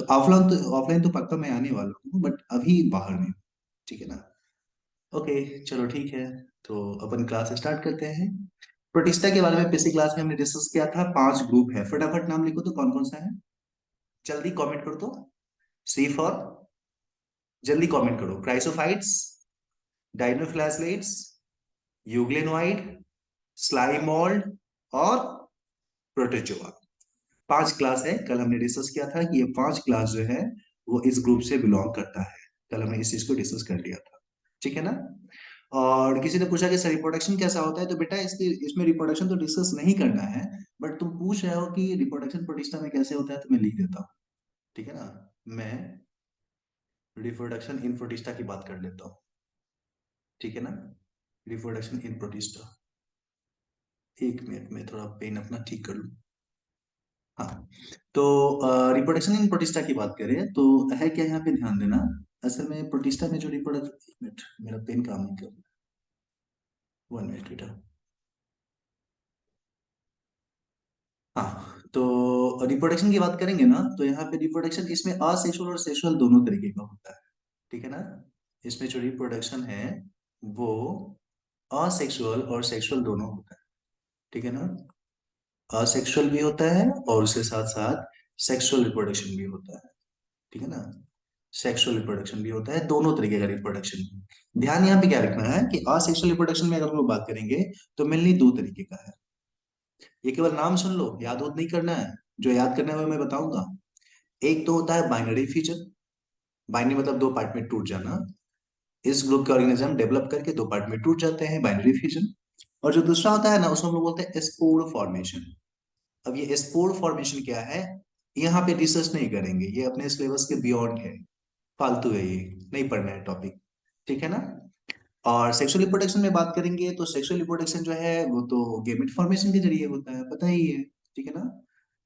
Offline तो पक्का मैं आने वाला हूँ, बट अभी बाहर में हूँ, ठीक है ना। ओके, चलो ठीक है। तो अपन क्लास स्टार्ट करते हैं। प्रोटिस्टा के बारे में पिछली क्लास में हमने डिस्कस किया था। 5 ग्रुप है, फटाफट नाम लिखो तो कौन कौन सा है। जल्दी कमेंट कर दो। सी फॉर, जल्दी कमेंट करो। क्राइसोफाइट्स, डाइनोफ्लाजेलेट्स, यूग्लेनोइड, स्लाइम मोल्ड और प्रोटोजोआ। 5 क्लास है। कल हमने डिस्कस किया था कि ये 5 क्लास जो है वो इस ग्रुप से बिलोंग करता है। कल हमने इस चीज को डिस्कस कर लिया था, ठीक है ना। और किसी ने पूछा कि सर रिप्रोडक्शन कैसा होता है, तो बेटा इसके इसमें रिप्रोडक्शन तो डिस्कस नहीं करना है, बट तुम पूछ रहे हो कि रिप्रोडक्शन प्रोटिस्टा में कैसे होता है, तो मैं लिख देता हूँ, ठीक है ना। मैं रिप्रोडक्शन इन प्रोटिस्टा की बात कर लेता हूँ, ठीक है ना। रिप्रोडक्शन इन प्रोटिस्टा, एक मिनट में थोड़ा पेन अपना ठीक कर लूँ। हाँ, तो रिप्रोडक्शन इन प्रोटिस्टा की बात करें तो है क्या, यहाँ पे ध्यान देना। असल में प्रोटिस्टा में जो रिप्रोडक्शन, एक मिनट मेरा पेन काम नहीं कर रहा, 1 मिनट बेटा। हाँ, तो रिप्रोडक्शन की बात करेंगे ना, तो यहाँ पे रिप्रोडक्शन इसमें असेक्सुअल और सेक्सुअल दोनों तरीके का होता है, ठीक है ना। इसमें जो रिप्रोडक्शन है वो असेक्सुअल और सेक्सुअल दोनों होता है, ठीक है ना। असेक्सुअल भी होता है और उसके साथ साथ सेक्सुअल रिप्रोडक्शन भी होता है, ठीक है ना। सेक्सुअल रिप्रोडक्शन भी होता है, दोनों तरीके का रिप्रोडक्शन। ध्यान यहाँ पे क्या रखना है कि असेक्सुअल रिप्रोडक्शन में अगर हम लोग बात करेंगे तो मेनली 2 तरीके का है। ये केवल नाम सुन लो, याद नहीं करना है। जो याद करना है वो मैं बताऊंगा। एक तो होता है बाइनरी फ्यूजन। बाइनरी मतलब 2 पार्ट में टूट जाना। इस ग्रुप के ऑर्गेनिज्म डेवलप करके 2 पार्ट में टूट जाते हैं, बाइनरी फ्यूजन। और जो दूसरा होता है ना, उसको हम लोग बोलते हैं स्पोर फॉर्मेशन। अब ये स्पोर फॉर्मेशन क्या है, यहाँ पे रिसर्च नहीं करेंगे, ये अपने सिलेबस के बियॉन्ड है, फालतू है, ये नहीं पढ़ना है टॉपिक, ठीक है ना। और सेक्सुअल रिप्रोडक्शन में बात करेंगे तो सेक्सुअल रिप्रोडक्शन जो है वो तो गेमेट फॉर्मेशन के जरिए होता है, पता ही है, ठीक है ना।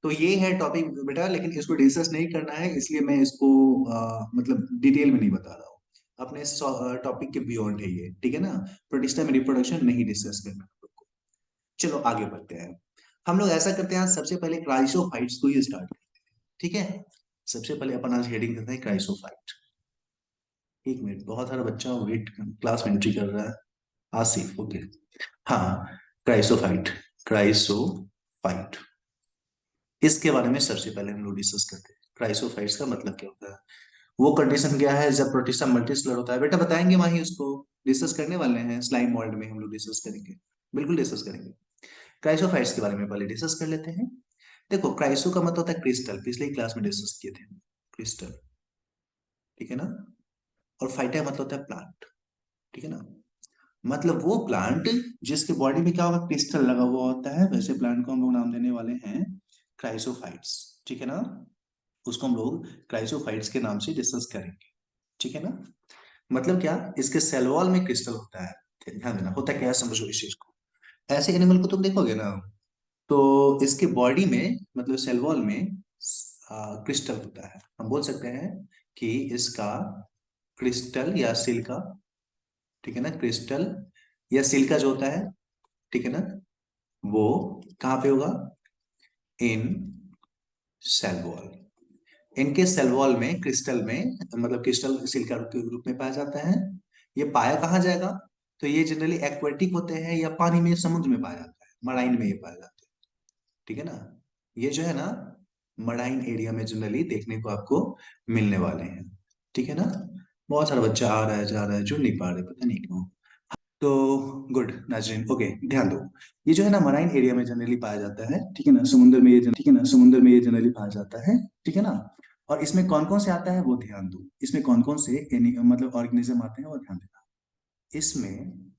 तो ये है टॉपिक बेटा, लेकिन इसको डिस्कस नहीं करना है, इसलिए मैं इसको मतलब डिटेल में नहीं बता रहा हूँ। अपने टॉपिक के बियॉन्ड है ये, ठीक है ना। प्रोटिस्टा में रिप्रोडक्शन नहीं डिस्कस करना हम लोग को। चलो आगे बढ़ते हैं। हम लोग ऐसा करते हैं, सबसे पहले क्राइसोफाइट्स को ही स्टार्ट करते हैं, ठीक है। सबसे पहले अपन आज हेडिंग करते हैं क्राइसोफाइट। एक मिनट, बहुत सारा बच्चा वेट क्लास में एंट्री कर रहा है। आसिफ, ओके। हाँ, क्राइसोफाइट। क्राइसोफाइट, इसके बारे में सबसे पहले हम लोग डिस्कस करते हैं। क्राइसोफाइट्स का मतलब क्या होता है, वो कंडीशन क्या है जब प्रोटिस्टा मल्टीसेलुलर होता है, बेटा बताएंगे वहीं, उसको डिस्कस करने वाले हैं। स्लाइम मोल्ड में हम लोग डिस्कस करेंगे, बिल्कुल डिस्कस करेंगे। क्राइसोफाइट्स के बारे में पहले डिस्कस कर लेते हैं। देखो, क्राइसो का मतलब होता है क्रिस्टल, पिछले क्लास में डिस्कस किए थे, क्रिस्टल, ठीक है ना। और फाइटा मतलब होता है प्लांट, ठीक है ना। मतलब वो प्लांट जिसके बॉडी में क्या होगा, क्रिस्टल लगा हुआ होता है, वैसे प्लांट को हम लोग नाम देने वाले हैं क्राइसोफाइट्स, ठीक है ना। उसको हम लोग क्राइसोफाइट्स के नाम से डिस्कस करेंगे, ठीक है ना। मतलब क्या, इसके सेल वॉल में क्रिस्टल होता है। ध्यान देना, होता क्या है समझो इस चीज को। ऐसे एनिमल को तुम देखोगे ना, तो इसके बॉडी में मतलब सेल वॉल में क्रिस्टल होता है। हम बोल सकते हैं कि इसका क्रिस्टल या सिल्का, ठीक है ना, क्रिस्टल या सिल्का जो होता है, ठीक है ना, वो कहाँ पे होगा, इन सेल वॉल। इनके सेल वॉल में क्रिस्टल में मतलब क्रिस्टल सिलिका के रूप में पाया जाता है। ये पाया कहाँ जाएगा, तो ये जनरली एक्वेटिक होते हैं या पानी में, समुद्र में पाया जाता है, मराइन में ये पाया जाता है, ठीक है ना। ये जो है ना, मराइन एरिया में जनरली देखने को आपको मिलने वाले हैं, ठीक है ना। बहुत सारा बच्चा आ रहा है जा रहा है, जुड़ नहीं पा रहे, पता नहीं क्यों। तो गुड नाजरीन, ओके, ध्यान दो। ये जो है ना मराइन एरिया में जनरली पाया जाता है, ठीक है ना, समुद्र में ये ठीक है ना, समुद्र में ये जनरली पाया जाता है, ठीक है ना। और इसमें कौन कौन से आता है वो ध्यान दो, इसमें कौन कौन से मतलब ऑर्गेनिज्म आते हैं वो ध्यान देना। इसमें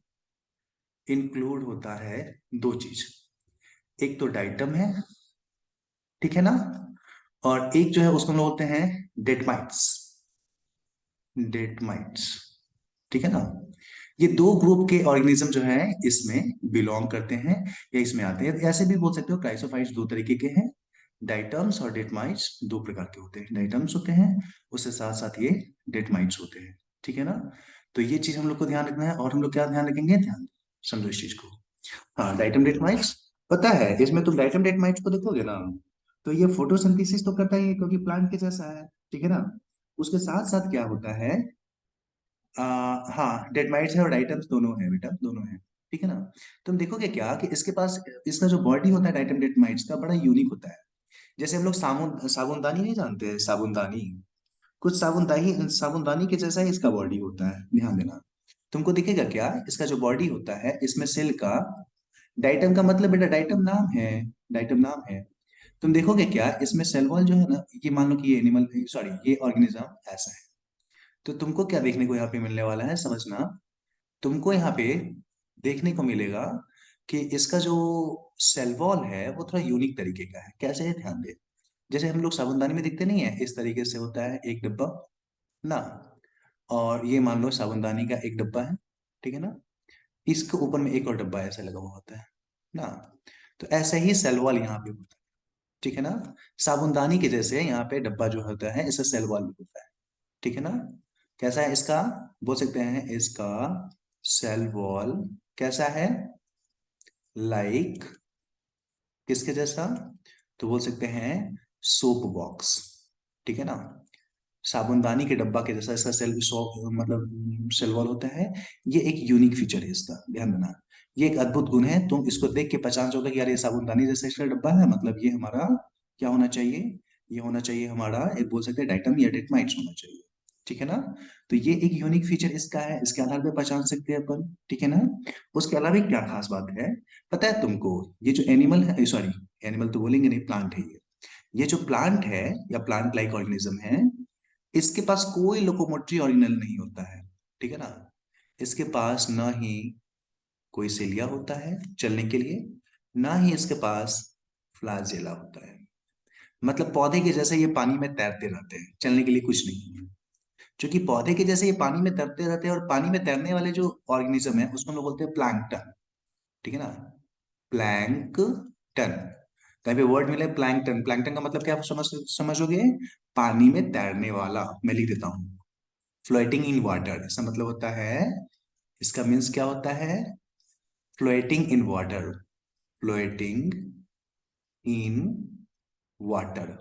इंक्लूड होता है 2 चीज, एक तो डाइटम है, ठीक है ना, और एक जो है उसको हम लोग बोलते हैं डेटमाइट्स। डेटमाइट्स, ठीक है ना। ये 2 ग्रुप के ऑर्गेनिज्म जो है इसमें बिलोंग करते हैं या इसमें आते हैं। ऐसे भी बोल सकते हो क्राइसोफाइट्स 2 तरीके के हैं। डाइटम्स और डेटमाइट्स 2 प्रकार के होते हैं, डाइटम्स होते हैं, उसके साथ साथ ये डेटमाइट्स होते हैं, ठीक है ना। तो ये चीज हम लोग को ध्यान रखना है। और हम लोग क्या ध्यान रखेंगे, ध्यान समझो इस चीज को। हाँ, डाइटम डेटमाइट्स पता है, इसमें तुम डाइटम डेटमाइट्स को देखोगे ना, तो ये फोटोसिंथेसिस तो करता ही है क्योंकि प्लांट के जैसा है, ठीक है ना। उसके साथ साथ क्या होता है, हाँ, डेटमाइट्स है और डाइटम्स दोनों है बेटा, दोनों है, ठीक है ना। तुम देखोगे क्या कि इसके पास, इसका जो बॉडी होता है डाइटम डेटमाइट्स का बड़ा यूनिक होता है। जैसे हम लोग साबुनदानी नहीं जानते हैं, साबुनदानी, कुछ साबुनदानी साबुनदानी के जैसा ही इसका बॉडी होता है, ध्यान देना। तुमको दिखेगा क्या, इसका जो बॉडी होता है इसमें सेल का, डाइटम का मतलब बेटा डाइटम नाम है, डाइटम नाम है। तुम देखोगे क्या इसमें सेल वॉल जो है ना, ये मान लो कि ये एनिमल, सॉरी ये ऑर्गेनिज्म ऐसा है, तो तुमको क्या देखने को यहाँ पे मिलने वाला है, समझना। तुमको यहाँ पे देखने को मिलेगा कि इसका जो सेल वॉल है वो थोड़ा यूनिक तरीके का है। कैसे है, ध्यान दे। जैसे हम लोग साबुनदानी में दिखते नहीं है, इस तरीके से होता है एक डब्बा ना, और ये मान लो साबुनदानी का एक डब्बा है, ठीक है ना। इसके ऊपर में एक और डब्बा ऐसा लगा हुआ होता है ना। तो ऐसे ही सेल वॉल यहाँ पे होता है, ठीक है ना। साबुनदानी के जैसे यहाँ पे डब्बा जो होता है इससे सेल वॉल भी होता है, ठीक है ना। कैसा है इसका, बोल सकते हैं इसका सेल वॉल कैसा है, लाइक किसके जैसा, तो बोल सकते हैं सोप बॉक्स, ठीक है ना। साबुनदानी के डब्बा के जैसा इसका सेल सोप मतलब सेल वॉल होता है। ये एक यूनिक फीचर है इसका, ध्यान देना। ये एक अद्भुत गुण है, तुम इसको देख के पहचान जाओगे कि यार ये साबुनदानी जैसा इसका डब्बा है, मतलब ये हमारा क्या होना चाहिए, ये होना चाहिए हमारा, एक बोल सकते हैं डाइटम या डेटमाइट्स होना चाहिए, ठीक है ना। तो ये एक यूनिक फीचर इसका है, इसके आधार पे पहचान सकते हैं अपन, ठीक है ना। उसके अलावा एक क्या खास बात है पता है तुमको, ये जो एनिमल है, सॉरी एनिमल तो बोलेंगे नहीं, प्लांट है ये जो प्लांट है या प्लांट लाइक ऑर्गेनिज्म है, इसके पास कोई लोकोमोटरी ऑर्गेनल नहीं होता है, ठीक है ना। इसके पास ना ही कोई सिलिया होता है चलने के लिए, ना ही इसके पास फ्लैजेला होता है। मतलब पौधे के जैसे ये पानी में तैरते रहते हैं, चलने के लिए कुछ नहीं है। क्योंकि पौधे के जैसे ये पानी में तैरते रहते हैं, और पानी में तैरने वाले जो ऑर्गेनिज्म है उसको हम लोग बोलते हैं प्लैंकटन, ठीक है ना। प्लैंकटन, कहीं पे वर्ड मिले प्लैंकटन, प्लैंकटन का मतलब क्या समझोगे, पानी में तैरने वाला। मैं लिख देता हूँ, फ्लोटिंग इन वाटर, इसका मतलब होता है, इसका मीन्स क्या होता है, floating in water, floating in water,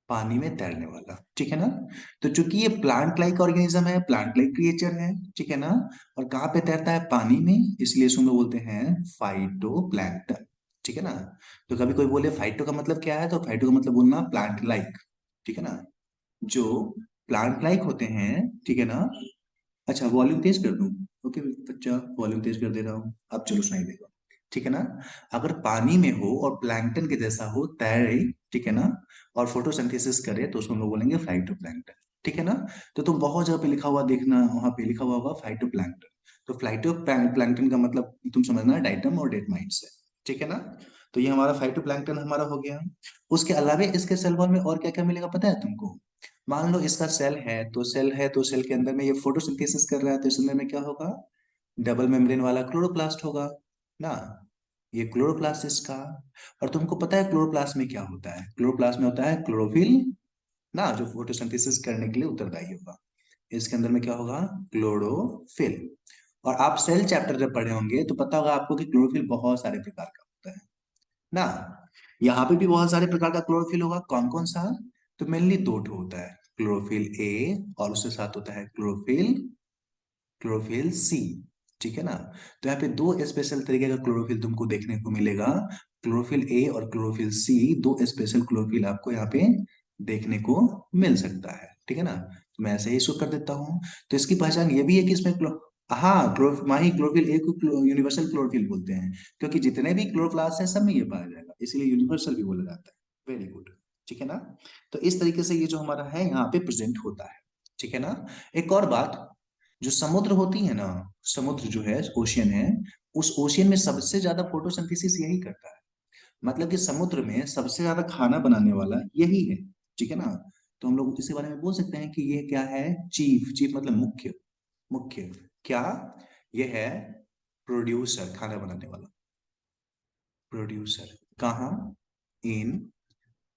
पानी में तैरने वाला, ठीक है ना। तो चूंकि ये प्लांट लाइक ऑर्गेनिज्म है, प्लांट लाइक क्रिएचर है, ठीक है ना, और कहाँ पे तैरता है, पानी में, इसलिए इसको हम लोग बोलते हैं फाइटोप्लैंक्टन, ठीक है ना। तो कभी कोई बोले फाइटो का मतलब क्या है, तो फाइटो का मतलब बोलना प्लांट लाइक, ठीक है ना। जो प्लांट लाइक होते हैं, ठीक है ना। अच्छा वॉल्यूम तेज कर दूं, ओके बच्चा वॉल्यूम तेज कर दे रहा हूँ, अब चलो सुनाई देगा, ठीक है ना। अगर पानी में हो और प्लैंकटन के जैसा हो, तैरे, ठीक है ना, और फोटोसिंथेसिस करे, तो उसको हम लोग बोलेंगे फाइटोप्लैंक्टन, ठीक है ना। तो तुम बहुत जगह पे लिखा हुआ देखना, वहां पे लिखा हुआ होगा फाइटोप्लैंक्टन। तो फाइटोप्लैंक्टन का मतलब तुम समझना डाइटम और डेटमाइट्स है, ठीक है ना। तो ये हमारा फाइटोप्लैंक्टन हमारा हो गया। उसके अलावा इसके सेल वॉल में और क्या क्या मिलेगा पता है तुमको। मान लो इसका सेल है, तो सेल है तो सेल के अंदर में ये फोटोसिंथेसिस कर रहा है, तो इस अंदर में क्या होगा, डबल मेम्ब्रेन वाला क्लोरोप्लास्ट होगा ना, ये क्लोरोप्लास्ट इसका। और तुमको पता है क्लोरोप्लास्ट में क्या होता है, क्लोरोप्लास्ट में होता है क्लोरोफिल ना, जो फोटोसिंथेसिस करने के लिए उत्तरदायी होगा। इसके अंदर में क्या होगा, क्लोरोफिल। और आप सेल चैप्टर जब पढ़े होंगे तो पता होगा आपको कि क्लोरोफिल बहुत सारे प्रकार का होता है ना। यहाँ पे भी बहुत सारे प्रकार का क्लोरोफिल होगा, कौन कौन सा, तो मेनली दो ठो होता है, क्लोरोफिल ए, और उसके साथ होता है क्लोरोफिल, क्लोरोफिल सी, ठीक है ना। तो यहाँ पे दो स्पेशल तरीके का क्लोरोफिल तुमको देखने को मिलेगा, क्लोरोफिल ए और क्लोरोफिल सी, दो स्पेशल क्लोरोफिल आपको यहाँ पे देखने को मिल सकता है, ठीक है ना। तो मैं ऐसे ही इसको कर देता हूँ। तो इसकी पहचान ये भी है कि इसमें हाँ माही क्लोरोफिल ए को यूनिवर्सल क्लोरोफिल बोलते हैं, क्योंकि जितने भी क्लोरोप्लास्ट है सब में ये पाया जाएगा, इसलिए यूनिवर्सल भी बोला जाता है। वेरी गुड, ठीक है ना। तो इस तरीके से ये जो हमारा है यहाँ पे प्रेजेंट होता है, ठीक है ना। एक और बात, जो समुद्र होती है ना, समुद्र जो है ओशियन है, उस ओशियन में सबसे ज्यादा फोटोसिंथेसिस यही करता है। मतलब कि समुद्र में सबसे ज्यादा खाना बनाने वाला यही है, ठीक है ना। तो हम लोग इसी बारे में बोल सकते हैं कि ये क्या है, चीफ, चीफ मतलब मुख्य, मुख्य क्या, ये है प्रोड्यूसर, खाना बनाने वाला, प्रोड्यूसर कहाँ, इन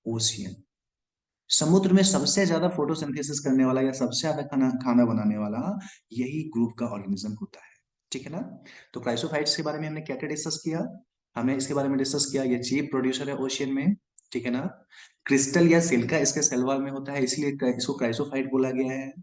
ओशियन। समुद्र में सबसे ज्यादा फोटोसिंथेसिस करने वाला या सबसे ज्यादा खाना खाना बनाने वाला यही ग्रुप का ऑर्गेनिज्म होता है, ठीक है ना। तो क्राइसोफाइट्स के बारे में हमने क्या क्या डिस्कस किया, हमने इसके बारे में डिस्कस किया, ये चीफ प्रोड्यूसर है ओशियन में, ठीक है ना। क्रिस्टल या सिल्का इसके सेल वॉल में होता है, इसलिए इसको क्राइसोफाइट बोला गया है।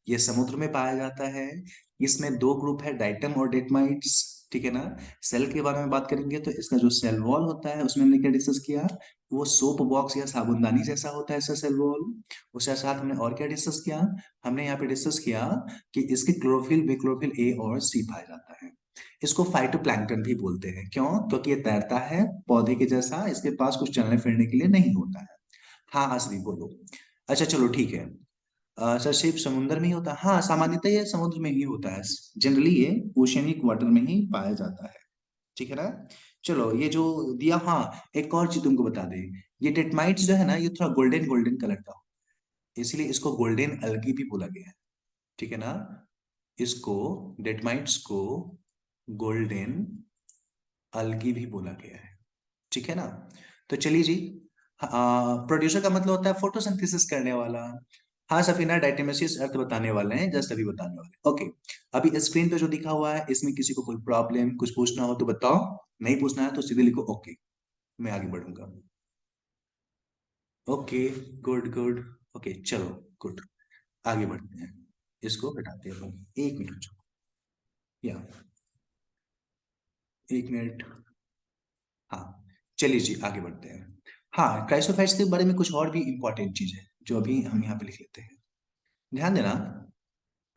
ये समुद्र में पाया जाता है। इसमें दो ग्रुप है, डाइटम और डेटमाइट्स। ठीक है ना। सेल के बारे में बात करेंगे तो इसका जो सेल वॉल होता है उसमें हमने क्या डिस्कस किया, वो सोप बॉक्स या साबुनदानी जैसा होता है इसका सेल वॉल। उसके साथ हमने और क्या डिस्कस किया, हमने यहाँ पे डिस्कस किया कि इसके क्लोरोफिल में क्लोरोफिल ए और सी पाया जाता है। इसको फाइटोप्लैंक्टन भी बोलते हैं, क्यों? क्योंकि ये तैरता है पौधे के जैसा, इसके पास कुछ चलने फिरने के लिए नहीं होता है। हाँ हाँ सभी बोलो। अच्छा चलो ठीक है। सर सिर्फ समुद्र में ही होता है? हाँ सामान्यतः ये समुद्र में ही होता है। जनरली ये ओशियनिक वाटर में ही पाया जाता है। ठीक है ना। चलो ये जो दिया, हाँ एक और चीज तुमको बता दें, ये डेटमाइट्स जो है ना ये थोड़ा गोल्डन गोल्डन कलर का, इसलिए इसको गोल्डन अलगी भी बोला गया है। ठीक है ना। इसको डेटमाइट्स को गोल्डन अलगी भी बोला गया है। ठीक है ना। तो चलिए जी। प्रोड्यूसर का मतलब होता है फोटोसिंथेसिस करने वाला। हाँ सफीना, डायटेमेसिस अर्थ बताने वाले हैं, जस्ट अभी बताने वाले। ओके। अभी स्क्रीन पे जो दिखा हुआ है इसमें किसी को कोई प्रॉब्लम कुछ पूछना हो तो बताओ, नहीं पूछना है तो सीधे लिखो ओके, मैं आगे बढ़ूंगा। ओके। Good good. ओके चलो। गुड। आगे बढ़ते हैं। इसको हटाते हैं। एक मिनट। या एक मिनट। हाँ चलिए जी आगे बढ़ते हैं। हाँ क्राइसोफाइट्स के बारे में कुछ और भी इंपॉर्टेंट चीज है जो अभी हम यहाँ पे लिख लेते हैं। ध्यान देना।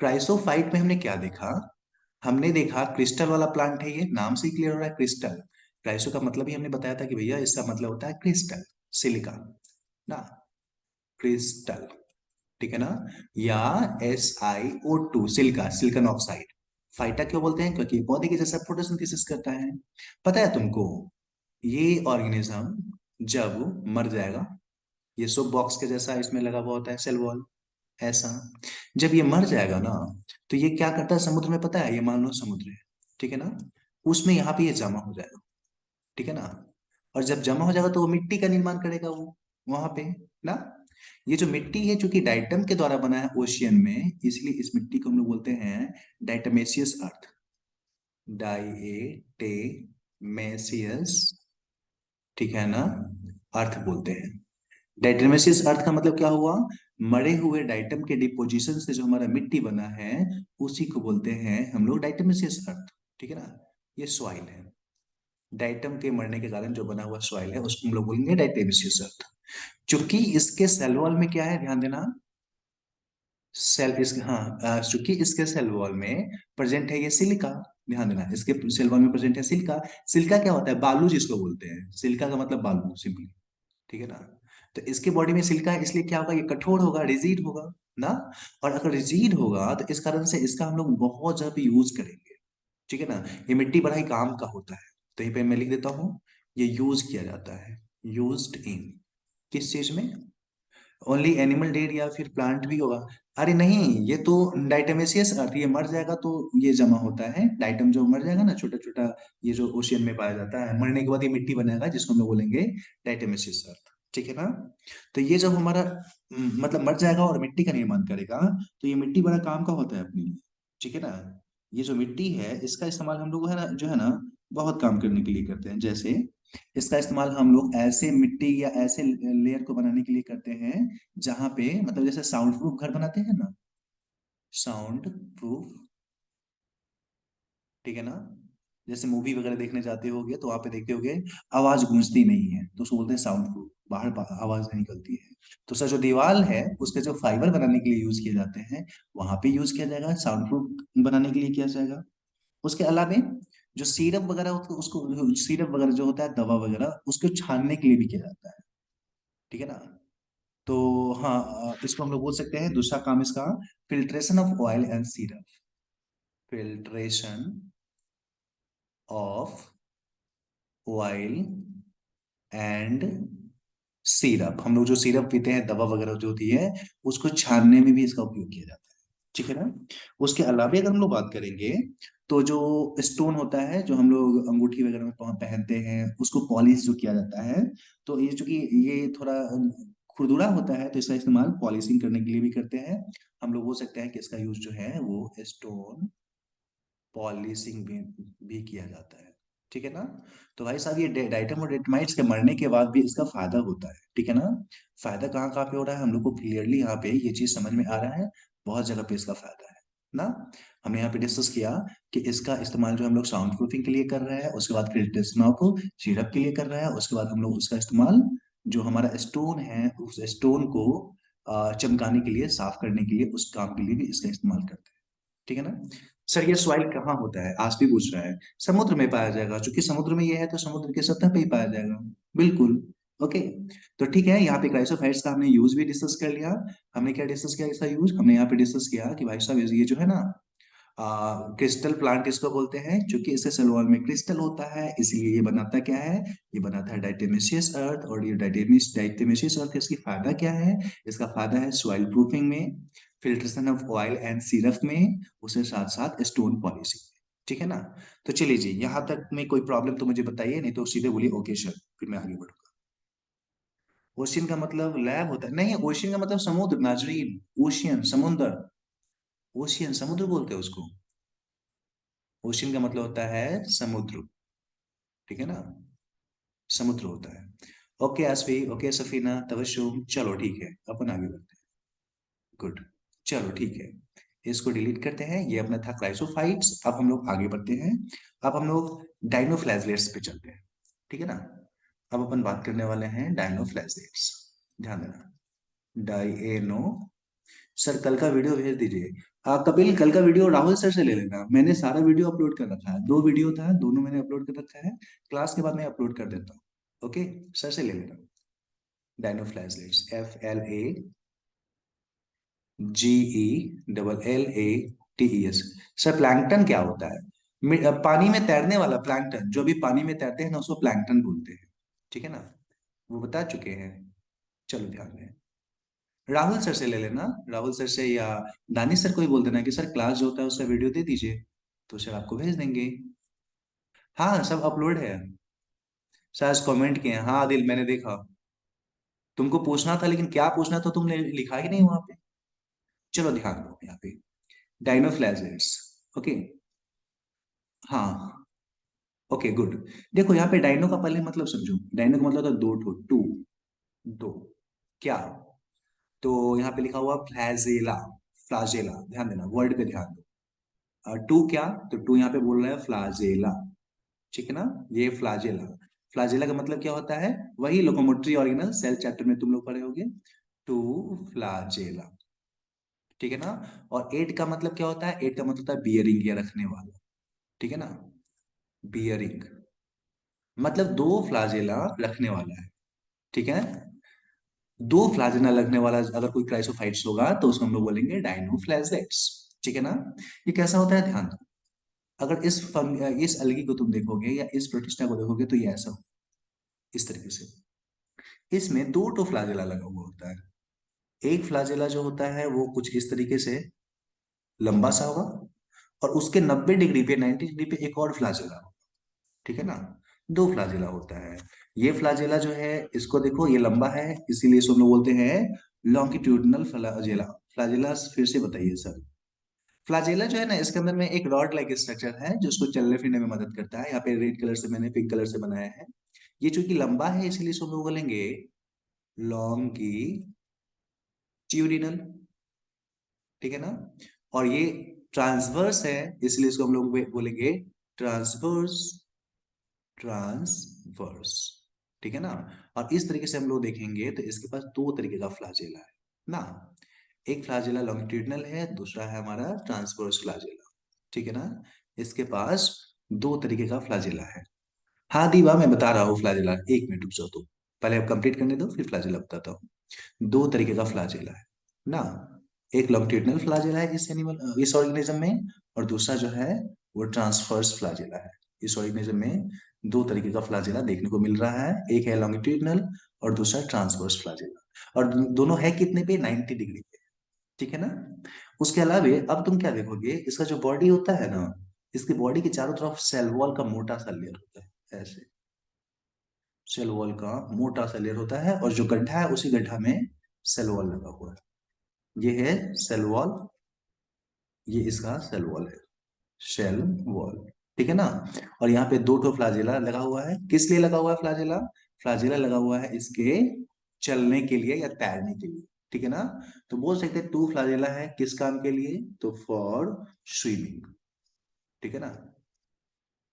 क्राइसोफाइट में हमने क्या देखा, हमने देखा क्रिस्टल वाला प्लांट है, ये नाम से ही क्लियर हो रहा है क्रिस्टल। क्राइसो का मतलब ही हमने बताया था कि भैया इसका मतलब होता है क्रिस्टल, सिलिका ना, क्रिस्टल। ठीक है ना। या SiO2 silica, silicon oxide. Phyta क्यों बोलते हैं, क्योंकि पौधे के जैसा फोटोसिंथेसिस करता है। पता है तुमको, ये ऑर्गेनिज्म जब मर जाएगा, ये सब बॉक्स के जैसा इसमें लगा हुआ होता है सेल वॉल, ऐसा। जब ये मर जाएगा ना, तो ये क्या करता है समुद्र में, पता है? ये मान लो समुद्र है, ठीक है ना, उसमें यहाँ पे ये जमा हो जाएगा। ठीक है ना। और जब जमा हो जाएगा तो वो मिट्टी का निर्माण करेगा वो वहां पे ना। ये जो मिट्टी है चूंकि डाइटम के द्वारा बना है ओशियन में, इसलिए इस मिट्टी को हम लोग बोलते हैं डाइटमेशियस अर्थ। डाइटेमेशियस, ठीक है ना, अर्थ बोलते हैं। डाइटमेशियस अर्थ का मतलब क्या हुआ, मरे हुए डाइटम के डिपोजिशन से जो हमारा मिट्टी बना है उसी को बोलते हैं हम लोग डाइटमेशियस अर्थ। ठीक है ना। ये सॉइल है, डाइटम के मरने के कारण जो बना हुआ सॉइल है उसको हम लोग बोलेंगे डाइटमेशियस अर्थ। चूंकि इसके सेल वॉल में क्या है, ध्यान देना। सेल इसके, हाँ चूंकि इसके सेल वॉल में प्रेजेंट है ये सिलिका। ध्यान देना, इसके सेल वॉल में प्रेजेंट है सिलिका। सिलिका क्या होता है, बालू जिसको बोलते हैं, सिलिका का मतलब बालू सिंपली। ठीक है ना। तो इसके बॉडी में सिलिका है, इसलिए क्या होगा, ये कठोर होगा, रिजिड होगा ना। और अगर रिजिड होगा तो इस कारण से इसका हम लोग बहुत ज्यादा यूज करेंगे। ठीक है ना। ये मिट्टी बड़ा ही काम का होता है। तो यहीं पे मैं लिख देता हूँ, ये यूज किया जाता है, यूज्ड इन, किस चीज में, ओनली एनिमल डेड या फिर प्लांट भी होगा। अरे नहीं, ये तो डाइटमेशियस अर्थ, ये मर जाएगा तो ये जमा होता है, डाइटम जो मर जाएगा ना छोटा छोटा, ये जो ओशियन में पाया जाता है, मरने के बाद ये मिट्टी बनेगा जिसको हम लोग बोलेंगे डाइटमेशियस अर्थ। ठीक है ना। तो ये जब हमारा मतलब मर जाएगा और मिट्टी का निर्माण करेगा, तो ये मिट्टी बड़ा काम का होता है अपने लिए। ठीक है ना। ये जो मिट्टी है इसका इस्तेमाल हम लोग है ना जो है ना बहुत काम करने के लिए करते हैं। जैसे इसका इस्तेमाल हम लोग ऐसे मिट्टी या ऐसे लेयर को बनाने के लिए करते हैं जहां पे मतलब जैसे साउंड प्रूफ घर बनाते हैं ना, साउंड प्रूफ, ठीक है ना। जैसे मूवी वगैरह देखने जाते होगे तो वहां पे देखते होगे आवाज गूंजती नहीं है, तो उसको बोलते हैं साउंड प्रूफ, बाहर आवाज नहीं निकलती है। तो सर जो दीवार है उसके जो फाइबर बनाने के लिए यूज किए जाते हैं, वहां पे यूज किया जाएगा, साउंड प्रूफ बनाने के लिए किया जाएगा। उसके अलावा जो सीरप वगैरह उसको सीरप वगैरह जो होता है दवा वगैरह उसको छानने के लिए भी किया जाता है। ठीक है ना। तो हाँ, इसको हम लोग बोल सकते हैं दूसरा काम इसका, filtration of oil and syrup, filtration of oil and syrup. हम लोग जो सिरप पीते हैं, दवा वगैरह जो होती है, उसको छानने में भी इसका उपयोग किया जाता है। ठीक है ना। उसके अलावा अगर हम लोग बात करेंगे तो जो स्टोन होता है जो हम लोग अंगूठी वगैरह में पहनते हैं उसको पॉलिश जो किया जाता है, तो ये चूंकि ये थोड़ा खुरदुरा होता है तो इसका इस्तेमाल पॉलिशिंग करने के लिए भी करते हैं। हम लोग बोल सकते हैं कि इसका यूज जो है वो स्टोन पॉलिशिंग भी किया जाता है। ठीक है ना। तो भाई साहब ये डाइटम और डेटमाइट्स के मरने के बाद भी इसका फायदा होता है, ठीक है ना। फायदा कहाँ कहाँ पे हो रहा है हम लोग को क्लियरली यहाँ पे ये चीज समझ में आ रहा है, बहुत जगह पे इसका फायदा है ना। हमने यहाँ पे डिस्कस किया कि इसका इस्तेमाल जो हम लोग साउंड प्रूफिंग के लिए कर रहे हैं, उसके बाद क्रिस्टल्स को सिरप के लिए कर रहे हैं, उसके बाद हम लोग उसका इस्तेमाल जो हमारा स्टोन है उस स्टोन को चमकाने के लिए, साफ करने के लिए, उस काम के लिए भी इसका इस्तेमाल करते हैं, ठीक है ना। सर ये सॉइल कहाँ होता है, आज भी पूछ रहा है। समुद्र में पाया जाएगा, क्योंकि समुद्र में ये है तो समुद्र के सतह पे ही पाया जाएगा। बिल्कुल। ओके। तो ठीक है, यहाँ पे क्राइसोफाइट्स का हमने यूज भी डिस्कस कर लिया। हमने क्या डिस्कस किया इसका यूज, हमने यहाँ पे डिस्कस किया कि भाई साहब ये जो है ना क्रिस्टल प्लांट इसको बोलते हैं, क्योंकि इसके सेल वॉल में क्रिस्टल होता है, इसलिए ये बनाता क्या है, ये बनाता है डाइटेमिशियस अर्थ। और ये डाइटेमिशियस अर्थ इसकी फायदा क्या है, इसका फायदा है सॉइल प्रूफिंग में, filtration of oil and syrup में, उसके साथ साथ स्टोन पॉलिशिंग में, ठीक है ना। तो चलिए जी, यहाँ तक में कोई प्रॉब्लम तो मुझे बताइए, नहीं तो सीधे बोलिए ओके सर, फिर मैं आगे बढ़ूंगा। ओशियन का मतलब लैब होता है, नहीं ओशियन का मतलब समुद्र नाजरीन, ओशियन समुद्र, ओशियन समुद्र बोलते हैं उसको। ओशियन का मतलब होता है समुद्र, ठीक है ना, समुद्र होता है। ओके आसफी, ओके सफीना, तबस्सुम, चलो ठीक है अपन आगे बढ़ते हैं। गुड। चलो ठीक है, इसको डिलीट करते हैं, ये अपना था क्लाइसोफाइट्स। अब हम लोग आगे बढ़ते हैं, अब हम लोग डाइनोफ्लैजलेट्स पे चलते हैं, ठीक है ना। अब अपन बात करने वाले हैं डाइनोफ्लैजलेट्स, ध्यान देना। डाइनो, सर कल का वीडियो भेज दीजिए। कपिल कल का वीडियो राहुल सर से ले लेना, मैंने सारा वीडियो अपलोड कर रखा है, 2 वीडियो था, दोनों मैंने अपलोड कर रखा है, क्लास के बाद मैं अपलोड कर देता हूँ। ओके, सर से ले लेना। डाइनोफ्लैजलेट्स, FLAGELLATES। सर प्लैंकटन क्या होता है, पानी में तैरने वाला प्लैंकटन, जो भी पानी में तैरते हैं ना उसको प्लैंकटन बोलते हैं, ठीक है ना, वो बता चुके हैं। चलो ध्यान दें, राहुल सर से ले लेना, राहुल सर से या दानिश सर को ही बोल देना कि सर क्लास जो होता है उसका वीडियो दे दीजिए, तो सर आपको भेज देंगे। हाँ सब अपलोड है। सर कमेंट किए हैं, हाँ आदिल मैंने देखा। तुमको पूछना था लेकिन क्या पूछना था तुमने लिखा ही नहीं वहां पे। चलो ध्यान दो यहाँ पे, डाइनोफ्लैजेट्स। ओके। हाँ। Okay good. देखो यहाँ पे डाइनो का पहले मतलब समझो, डाइनो का मतलब था दो ठो, टू, दो, क्या, तो यहाँ पे लिखा हुआ फ्लैजेला, फ्लाजेला, ध्यान देना वर्ड पे ध्यान दो। टू क्या, तो टू यहाँ पे बोल रहा है फ्लाजेला, ठीक है ना, ये फ्लाजेला। फ्लाजेला का मतलब क्या होता है, वही लोकोमोटरी ऑर्गेनल, सेल चैप्टर में तुम लोग पढ़े होंगे, टू फ्लाजेला, ठीक है ना। और एट का मतलब क्या होता है, एट का मतलब होता है बियरिंग या रखने वाला, ठीक है ना, बियरिंग, मतलब दो फ्लाजेला रखने वाला है, ठीक है। दो फ्लाजेला लगने वाला अगर कोई क्राइसोफाइट्स होगा तो उसको हम लोग बोलेंगे डाइनोफ्लैजेट्स, ठीक है ना। ये कैसा होता है ध्यान दो, अगर इस अलगी को तुम देखोगे या इस प्रोटिस्टा को देखोगे तो ये ऐसा हो, इस तरीके से, इसमें दो तो फ्लाजेला लगा हुआ होता है। एक फ्लाजेला जो होता है वो कुछ इस तरीके से लंबा सा होगा, और उसके 90 डिग्री पे, 90 डिग्री पे एक और फ्लाजेला होगा, ठीक है ना। दो फ्लाजेला होता है। ये फ्लाजेला जो है इसको देखो, ये लंबा है, इसीलिए इसको हम लोग बोलते हैं लॉन्गिट्यूडिनल फ्लाजेला। फ्लाजेला फिर से बताइए सर। फ्लाजेला जो है ना, इसके अंदर में एक रॉड लाइक स्ट्रक्चर है जो उसको चलने फिरने में मदद करता है। यहाँ पे रेड कलर से मैंने पिंक कलर से बनाया है। ये चूंकि लंबा है इसलिए इसको हम लोग बोलेंगे लॉन्गिट्यूडिनल, ठीक है ना। और ये ट्रांसवर्स है, इसलिए इसको हम लोग बोलेंगे ट्रांसवर्स, ट्रांसवर्स, ठीक है ना। और इस तरीके से हम लोग देखेंगे तो इसके पास दो तरीके का फ्लाजेला है ना, एक फ्लाजेला लॉन्गिट्यूडिनल है, दूसरा है हमारा ट्रांसवर्स फ्लाजेला, ठीक है ना। इसके पास दो तरीके का फ्लाजेला है। हाँ दीवा मैं बता रहा हूँ फ्लाजेला, एक मिनट रुक जाओ, तो पहले आप कंप्लीट करने दो फिर फ्लाजेला बताता हूँ। दो तरीके का फ्लाजेला है ना, एक लॉन्गिट्यूडिनल फ्लाजेला है इस एनिमल, इस ऑर्गेनिज्म में, और दूसरा जो है वो ट्रांसवर्स फ्लाजेला है। इस ऑर्गेनिज्म में दो तरीके का फ्लाजेला देखने को मिल रहा है, एक है लॉन्गिट्यूडिनल और दूसरा ट्रांसवर्स फ्लाजेला, और दोनों है कितने पे, 90 डिग्री पे, ठीक है ना। उसके अलावा अब तुम क्या देखोगे, इसका जो बॉडी होता है ना, इसकी बॉडी के चारों तरफ सेल वॉल का मोटा सा लेयर होता है, ऐसे सेल वॉल का मोटा सा लेयर होता है, और जो गड्ढा है उसी गड्ढा में सेल वॉल लगा हुआ है। ये है सेल वॉल, ये इसका सेल वॉल है, सेल वॉल, ठीक है ना। और यहाँ पे 2 फ्लाजेला लगा हुआ है, किस लिए लगा हुआ है फ्लाजेला? फ्लाजेला लगा हुआ है इसके चलने के लिए या तैरने के लिए, ठीक है ना। तो बोल सकते हैं 2 फ्लाजेला है किस काम के लिए? तो फॉर स्विमिंग, ठीक है ना।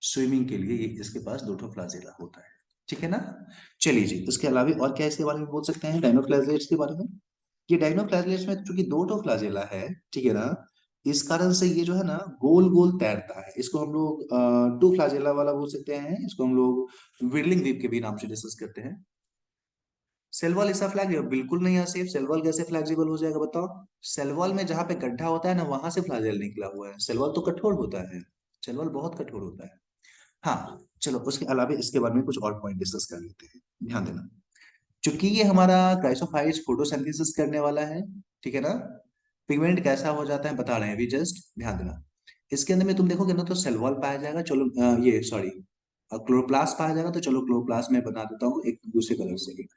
स्विमिंग के लिए ये इसके पास 2 फ्लाजेला होता है, ठीक है ना। चलिए जी, इसके अलावा और क्या इसके बारे में बोल सकते हैं डायनोफ्लाजेलेट्स के बारे में? ये डायनोफ्लाजेलेट्स में चूंकि 2 फ्लाजेला है, ठीक है ना, इस कारण से ये जो है ना गोल गोल तैरता है। इसको हम लोग 2 फ्लाजेला वाला बोल सकते हैं, इसको हम लोग व्रिडलिंग वीप के भी नाम से डिस्कस करते हैं। सेलवॉल ऐसा फ्लैग बिल्कुल नहीं है सेफ। सेलवॉल कैसे फ्लेक्सिबल हो जाएगा बताओ? सेलवॉल में जहां पे गड्ढा होता है ना वहां से फ्लाजेल निकला हुआ है। सेलवॉल तो कठोर होता है, सेलवॉल बहुत कठोर होता है। हाँ, चलो उसके अलावा इसके बारे में कुछ और पॉइंट डिस्कस कर लेते हैं, ध्यान देना। चूंकि ये हमारा क्राइसोफाइट्स फोटोसिंथेसिस करने वाला है, ठीक है ना। पिगमेंट कैसा हो जाता है बता रहे हैं अभी, जस्ट ध्यान देना। इसके अंदर में तुम देखोगे ना तो सेल वॉल पाया जाएगा, चलो ये सॉरी क्लोरोप्लास्ट पाया जाएगा। तो चलो क्लोरोप्लास्ट में बना देता हूँ एक दूसरे कलर से।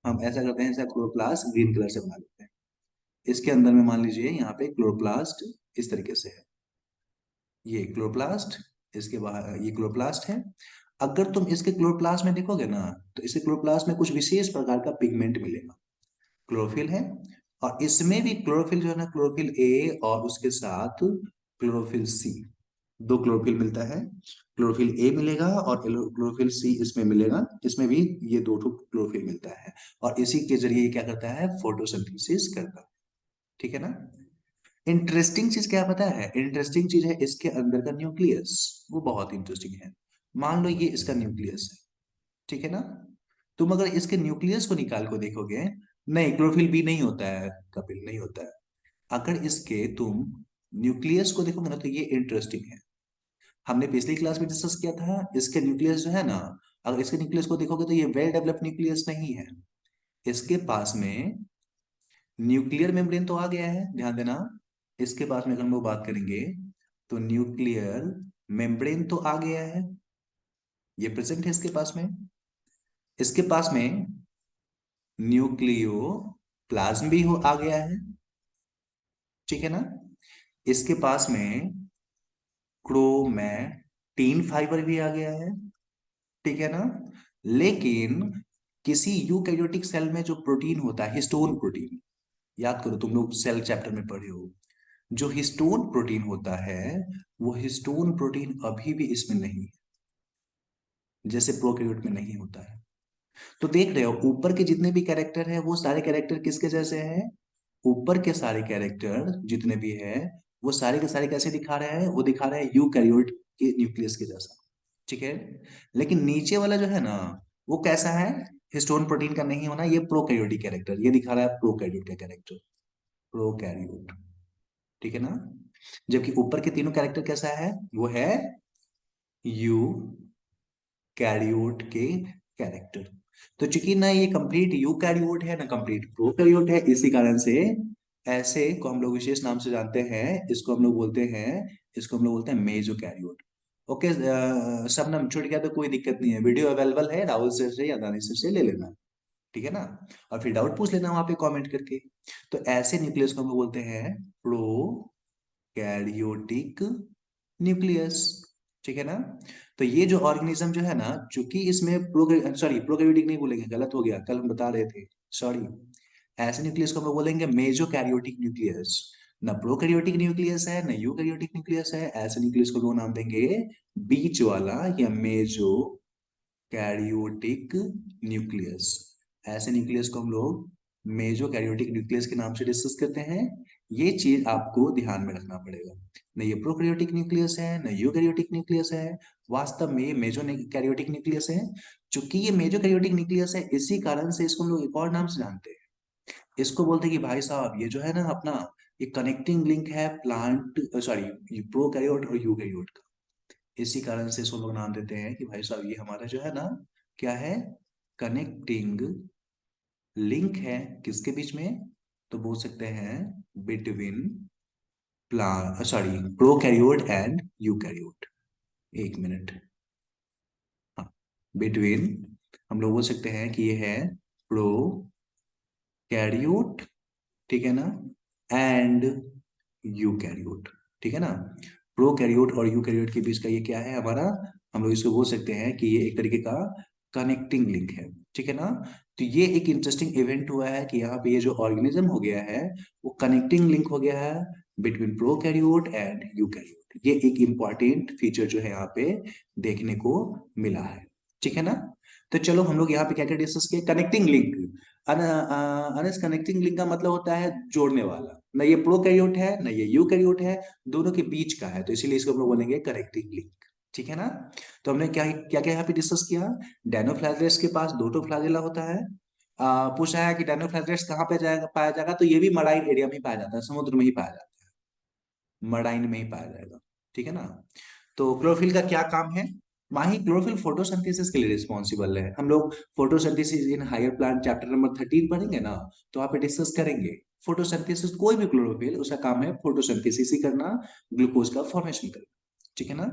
हम ऐसा करते हैं, ऐसा क्लोरोप्लास्ट ग्रीन कलर से बना देते हैं। इसके अंदर में मान लीजिए यहाँ पे क्लोरोप्लास्ट इस तरीके से है, ये क्लोरोप्लास्ट, इसके बाहर ये क्लोरोप्लास्ट है। अगर तुम इसके क्लोरोप्लास्ट में देखोगे ना तो इसके क्लोरोप्लास्ट में कुछ विशेष प्रकार का पिगमेंट मिलेगा, क्लोरोफिल है। और इसमें भी क्लोरोफिल जो है ना, क्लोरोफिल ए और उसके साथ क्लोरोफिल सी, 2 क्लोरोफिल मिलता है। क्लोरोफिल ए मिलेगा और क्लोरोफिल सी इसमें मिलेगा, इसमें भी ये 2 क्लोरोफिल मिलता है। और इसी के जरिए ये क्या करता है? फोटोसिंथेसिस करता है, ठीक है ना। इंटरेस्टिंग चीज क्या पता है? इंटरेस्टिंग चीज है इसके अंदर का न्यूक्लियस, वो बहुत इंटरेस्टिंग है। मान लो ये इसका न्यूक्लियस है, ठीक है ना। तुम अगर इसके न्यूक्लियस को निकाल को देखोगे, नहीं क्लोरोफिल भी नहीं होता है कपिल, नहीं होता है। अगर इसके तुम न्यूक्लियस को देखोगे ना तो ये इंटरेस्टिंग है। हमने पिछली क्लास में डिस्कस किया था इसके न्यूक्लियस जो है ना, अगर इसके न्यूक्लियस को देखोगे तो ये वेल डेवलप्ड न्यूक्लियस नहीं है। इसके पास में न्यूक्लियर मेम्ब्रेन तो आ गया है, ध्यान देना। इसके पास में अगर हम लोग बात करेंगे तो न्यूक्लियर मेम्ब्रेन तो आ गया है, ये प्रेजेंट है इसके पास में। इसके पास में न्यूक्लियो प्लाज्म भी हो आ गया है, ठीक है ना। इसके पास में क्रोमैटिन फाइबर भी आ गया है, ठीक है ना। लेकिन किसी यूकैरियोटिक सेल में जो प्रोटीन होता है हिस्टोन प्रोटीन, याद करो तुम लोग सेल चैप्टर में पढ़े हो, जो हिस्टोन प्रोटीन होता है वो हिस्टोन प्रोटीन अभी भी इसमें नहीं है, जैसे प्रोकैरियोट में नहीं होता है। तो देख रहे हो ऊपर के जितने भी कैरेक्टर है वो सारे कैरेक्टर किसके जैसे हैं? ऊपर के सारे कैरेक्टर जितने भी है वो सारे के सारे कैसे दिखा रहे हैं? वो दिखा रहे हैं यूकैरियोट के न्यूक्लियस के जैसा, ठीक है। लेकिन नीचे वाला जो है ना वो कैसा है? हिस्टोन प्रोटीन का नहीं होना, ये प्रोकैरियोटिक कैरेक्टर, ये दिखा रहा है प्रोकैरियोट का कैरेक्टर, प्रोकैरियोट, ठीक है ना। जबकि ऊपर के तीनों कैरेक्टर कैसा है? वो है यू कैरियोट के कैरेक्टर। तो चूंकि ना ये कंप्लीट यूकैरियोट है ना कंप्लीट प्रोकैरियोट है, इसी कारण से ऐसे को हम लोग विशेष नाम से जानते हैं। इसको हम लोग बोलते हैं, इसको हम लोग बोलते हैं मेजोकैरियोट। ओके, शबनम छूट गया तो कोई दिक्कत नहीं है, वीडियो अवेलेबल है, राहुल सर से या दानिश सर से ले लेना, ठीक है ना। और फिर डाउट पूछ लेना वहां पे कमेंट करके। तो ऐसे न्यूक्लियस को हम लोग बोलते हैं प्रोकैरियोटिक न्यूक्लियस, ठीक है ना। तो ये जो ऑर्गेनिज्म जो है ना, चूंकि इसमें प्रोकैरियोटिक नहीं बोलेंगे, गलत हो गया, कल हम बता रहे थे, सॉरी। ऐसे न्यूक्लियस को हम लोग बोलेंगे मेजोकैरियोटिक न्यूक्लियस। ना प्रोकैरियोटिक न्यूक्लियस है ना यूकैरियोटिक न्यूक्लियस है, ऐसे न्यूक्लियस को लोग नाम देंगे बीच वाला या मेजो कैरियोटिक न्यूक्लियस। ऐसे न्यूक्लियस को हम लोग मेजो कैरियोटिक न्यूक्लियस के नाम से डिस्कस करते हैं। ये चीज आपको ध्यान में रखना पड़ेगा। न ये प्रोकैरियोटिक न्यूक्लियस है न यूकैरियोटिक न्यूक्लियस है, वास्तव में ये मेजो कैरियोटिक न्यूक्लियस है। चूंकि ये मेजो कैरियोटिक न्यूक्लियस है इसी कारण से इसको हम लोग एक और नाम से जानते हैं। इसको बोलते हैं कि भाई साहब ये जो है ना अपना, ये कनेक्टिंग लिंक है प्लांट सॉरी प्रोकैरियोट और यूकैरियोट का। इसी कारण से इसको लोग नाम देते हैं कि भाई साहब ये हमारा जो है ना क्या है? कनेक्टिंग लिंक है, किसके बीच में? तो बोल सकते हैं between plant sorry prokaryote and eukaryote. एक मिनट, हाँ, बिटवीन, हम लोग बोल सकते हैं कि ये है प्रोकैरियोट, ठीक है ना, एंड यूकैरियोट, ठीक है ना। प्रोकैरियोट और यूकैरियोट के बीच का ये क्या है हमारा, हम लोग इसको बोल सकते हैं कि ये एक तरीके का कनेक्टिंग लिंक है, ठीक है ना। तो ये एक इंटरेस्टिंग इवेंट हुआ है कि यहाँ पे ये जो ऑर्गेनिज्म हो गया है वो कनेक्टिंग लिंक हो गया है बिटवीन प्रोकैरियोट एंड यूकैरियोट। ये एक इंपॉर्टेंट फीचर जो है यहाँ पे देखने को मिला है, ठीक है ना। तो चलो हम लोग यहाँ पे क्या क्या डिस्कस किए, connecting link. Anas connecting link का मतलब होता है जोड़ने वाला, ना ये प्रोकैरियोट है ना ये यूकैरियोट है, दोनों के बीच का है, तो इसीलिए इसको हम लोग बोलेंगे कनेक्टिंग लिंक, ठीक है ना। तो हमने क्या क्या क्या यहाँ पे डिस्कस किया, डायनोफ्लाजेलेट्स के पास दो तो फ्लैजेला होता है। पूछा है कि डायनोफ्लाजेलेट्स कहाँ पे जाएगा पाया जाएगा, तो ये भी मराइन एरिया में ही पाया जाता है, समुद्र में ही पाया जाता है, मराइन में ही पाया जाएगा, ठीक है ना। तो क्लोरोफिल का क्या काम है, माही क्लोरोफिल फोटोसिंथेसिस के लिए रिस्पॉन्सिबल है। हम लोग photosynthesis in higher plant chapter number 13 पढ़ेंगे ना, तो वहाँ पे डिस्कस करेंगे फोटोसिंथेसिस। कोई भी क्लोरोफिल उसका काम है फोटोसिंथेसिस ही करना, ग्लूकोज का फॉर्मेशन करना, ठीक है ना।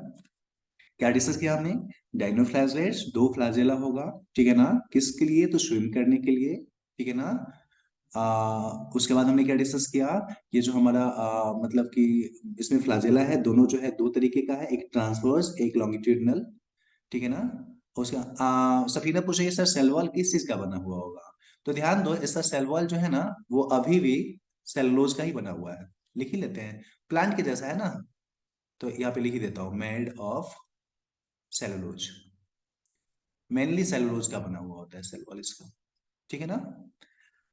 क्या डिस्कस किया हमने, डाइनोफ्लाजेलेट्स दो फ्लाजेला होगा, ठीक है ना, किसके लिए, तो स्विम करने के लिए, ठीक है ना। उसके बाद हमने क्या डिस्कस किया, ये जो हमारा मतलब कि इसमें फ्लाजेला है, दोनों जो है दो तरीके का है, एक ट्रांसवर्स एक लॉन्गिट्यूडनल, ठीक है ना। उसका सफीना पूछ रही है सर सेल वॉल किस चीज का बना हुआ होगा, तो ध्यान दो इसका सेल वॉल जो है ना वो अभी भी सेलुलोज का ही बना हुआ है, लिख ही लेते हैं, प्लांट के जैसा है ना, तो यहाँ पे लिख ही देता हूँ made of cellulose, mainly cellulose का बना हुआ होता है सेल वॉल इसका, ठीक है ना।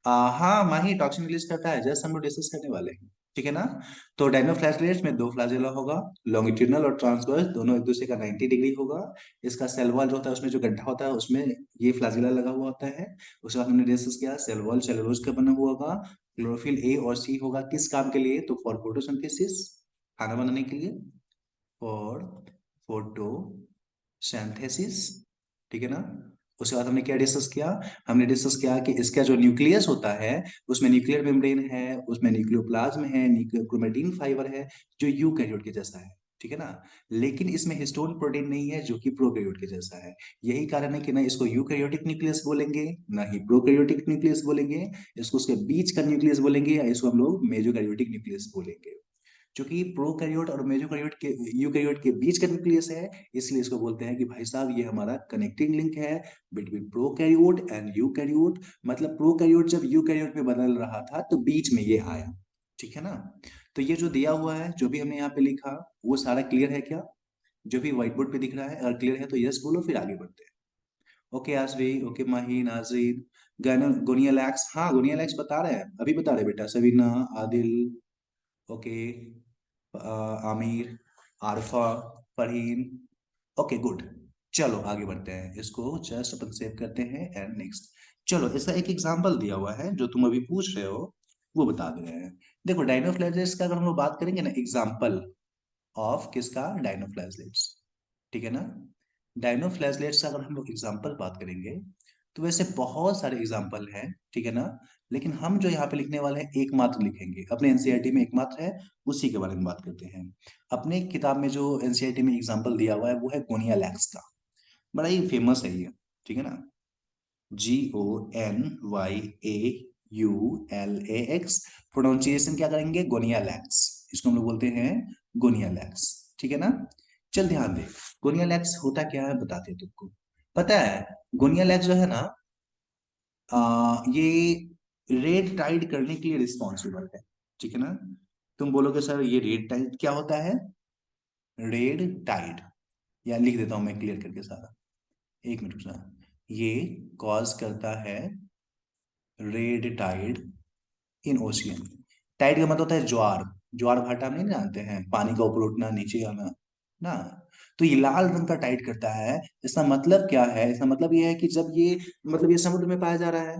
हाँ माही टॉक्सिन रिलीज करता है, जस्ट हम लोग डिस्कस करने वाले हैं, ठीक है ना। तो डायनोफ्लैजेलेट्स में दो फ्लैजेला होगा, लॉन्गिट्यूडनल और ट्रांसवर्स दोनों एक दूसरे का 90 डिग्री होगा। इसका सेल वॉल जो होता है उसमें जो गड्ढा होता है उसमें ये फ्लैजेला लगा हुआ होता है। उसके बाद हमने डिस्कस किया सेल वॉल सेलुलोज का बना हुआ होगा, क्लोरोफिल ए और सी होगा किस काम के लिए, तो फॉर फोटोसिंथेसिस, खाना बनाने के लिए, फॉर फोटोसिंथेसिस, ठीक है ना। उसके बाद हमने क्या डिस्कस किया, हमने डिस्कस किया कि इसका जो न्यूक्लियस होता है उसमें न्यूक्लियर मेम्ब्रेन है, उसमें न्यूक्लियोप्लाज्म है, न्यूक्लियोक्रोमेटिन फाइबर है जो यूकैरियोट के जैसा है, ठीक है ना। लेकिन इसमें हिस्टोन प्रोटीन नहीं है जो कि प्रोकैरियोट के जैसा है। यही कारण है कि ना इसको यूकैरियोटिक न्यूक्लियस बोलेंगे ना ही प्रोकैरियोटिक न्यूक्लियस बोलेंगे, इसको उसके बीच का न्यूक्लियस बोलेंगे या इसको हम लोग मेसोकैरियोटिक न्यूक्लियस बोलेंगे। क्योंकि प्रोकैरियोट और मेसोकैरियोट के यूकैरियोट के बीच का न्यूक्लियस है, इसलिए इसको बोलते हैं कि भाई साहब ये हमारा कनेक्टिंग लिंक है बिटवीन प्रोकैरियोट एंड यूकैरियोट। मतलब प्रोकैरियोट जब यूकैरियोट में बदल रहा था तो बीच में ये आया, ठीक है ना। तो ये जो दिया हुआ है जो भी हमने यहाँ पे लिखा वो सारा क्लियर है क्या, जो भी व्हाइट बोर्ड पे दिख रहा है, अगर क्लियर है तो यस बोलो फिर आगे बढ़ते हैं। ओके आशवी, ओके माही नाजरीन, गोनियालैक्स, हाँ गोनियालैक्स बता रहे हैं, अभी बता रहे बेटा, Sabina, Adil, okay, Aamir, Arfa, Farheen, okay good. चलो आगे बढ़ते हैं, इसको जस्ट अपन सेव करते हैं एंड नेक्स्ट। चलो इसका एक एग्जांपल दिया हुआ है जो तुम अभी पूछ रहे हो वो बता दे रहे हैं। देखो डायनोफ्लैजेलेट्स का अगर हम लोग बात करेंगे ना, एग्जांपल ऑफ किसका, डायनोफ्लैजेलेट्स, ठीक है ना। डायनोफ्लैजेलेट्स का अगर हम लोग एग्जांपल बात करेंगे तो वैसे बहुत सारे एग्जांपल हैं, ठीक है ना। लेकिन हम जो यहाँ पे लिखने वाले हैं एकमात्र लिखेंगे, अपने एनसीईआरटी में एकमात्र है, उसी के बारे में बात करते हैं। अपने किताब में जो एनसीईआरटी में एग्जांपल दिया हुआ है वो है गोनियालैक्स का, बड़ा ही फेमस है ये, ठीक है ना। GONYAULAX, प्रोनाउंसिएशन क्या करेंगे, गोनियालैक्स, इसको हम लोग बोलते हैं गोनियालैक्स, ठीक है ना। चल ध्यान दे, गोनियालैक्स होता क्या है बताते हैं तुमको। पता है गोनियालैक्स जो है ना ये रेड टाइड करने के लिए रिस्पॉन्सिबल है, ठीक है ना। तुम बोलोगे सर ये रेड टाइड क्या होता है, रेड टाइड, या लिख देता हूं मैं क्लियर करके सारा, एक मिनट रुकना। ये कॉज करता है red tide in ocean. Tide का मतलब होता है ज्वार, ज्वार भाटा हम नहीं जानते हैं, पानी का ऊपर उठना नीचे आना ना। तो ये लाल रंग का टाइड करता है, इसका मतलब क्या है, इसका मतलब ये है कि जब ये मतलब ये समुद्र में पाया जा रहा है,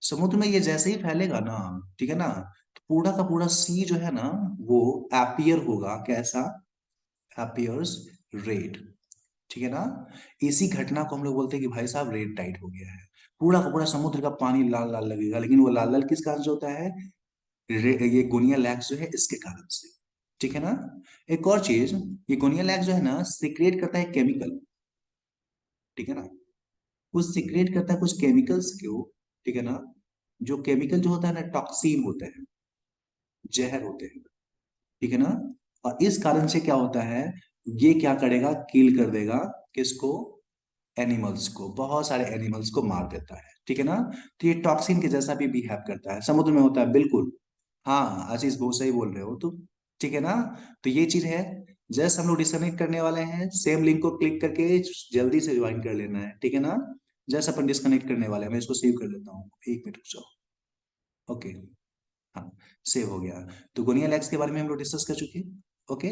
समुद्र में ये जैसे ही फैलेगा ना, ठीक है ना, तो पूरा का पूरा सी जो है ना वो एपियर होगा, कैसा, एपियर्स रेड, ठीक है ना। इसी घटना को हम लोग बोलते हैं कि भाई साहब रेड टाइड हो गया है, पूरा का पूरा समुद्र का पानी लाल लाल लगेगा, लेकिन वो लाल लाल किस कारण से होता है, ये गोनिया लैक्स जो है इसके कारण से, ठीक है ना। एक और चीज, ये गोनिया लैक्स जो है ना सिक्रेट करता है केमिकल, ठीक है ना, कुछ सिक्रेट करता है कुछ केमिकल्स क्यों, ठीक है ना। जो केमिकल जो होता है ना टॉक्सिन होते हैं, जहर होते हैं, ठीक है ना। और इस कारण से क्या होता है, ये क्या करेगा, किल कर देगा किसको, एनिमल्स को, बहुत सारे एनिमल्स को मार देता है, ठीक है ना। तो ये टॉक्सिन के जैसा भी बिहेव करता है, समुद्र में होता है बिल्कुल। हाँ आशीष बहुत सही बोल रहे हो तुम, ठीक है ना। तो ये चीज है। जस्ट हम लोग डिस्कनेक्ट करने वाले हैं, सेम लिंक को क्लिक करके जल्दी से ज्वाइन कर लेना है, ठीक है ना। जस्ट अपन डिस्कनेक्ट करने वाले हैं, मैं इसको सेव कर देता हूँ, 1 मिनट रुक जाओ। ओके, हाँ सेव हो गया। तो गोनिया लैक्स के बारे में हम लोग डिस्कस कर चुके हैं। ओके,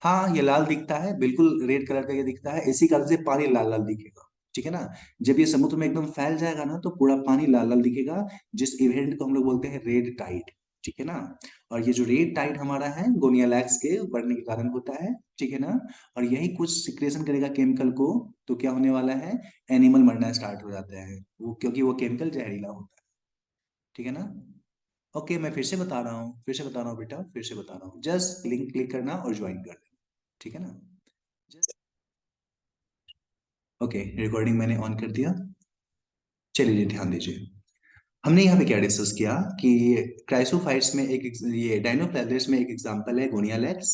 हाँ ये लाल दिखता है, बिल्कुल रेड कलर का ये दिखता है, इसी कारण से पानी लाल लाल दिखेगा, ठीक है ना। जब ये समुद्र में एकदम फैल जाएगा ना तो पूरा पानी लाल लाल दिखेगा, जिस इवेंट को हम लोग बोलते हैं रेड टाइड, ठीक है ना। और ये जो रेड टाइड हमारा है गोनियालैक्स के बढ़ने के कारण होता है, ठीक है ना। और यही कुछ सिक्रेशन करेगा केमिकल को, तो क्या होने वाला है, एनिमल मरना स्टार्ट हो जाता है वो, क्योंकि वो केमिकल जहरीला होता है, ठीक है ना। ओके मैं फिर से बता रहा हूँ, फिर से बता रहा हूँ बेटा, फिर से बता रहा हूँ, जस्ट लिंक क्लिक करना और ज्वाइन कर लेना, ठीक है ना। ओके रिकॉर्डिंग मैंने ऑन कर दिया। चलिए जी ध्यान दीजिए, हमने यहाँ पे क्या डिस्कस किया कि क्राइसोफाइट्स में एक ये डायनोप्लैजिड्स में एक एग्जांपल है गोनियालैक्स,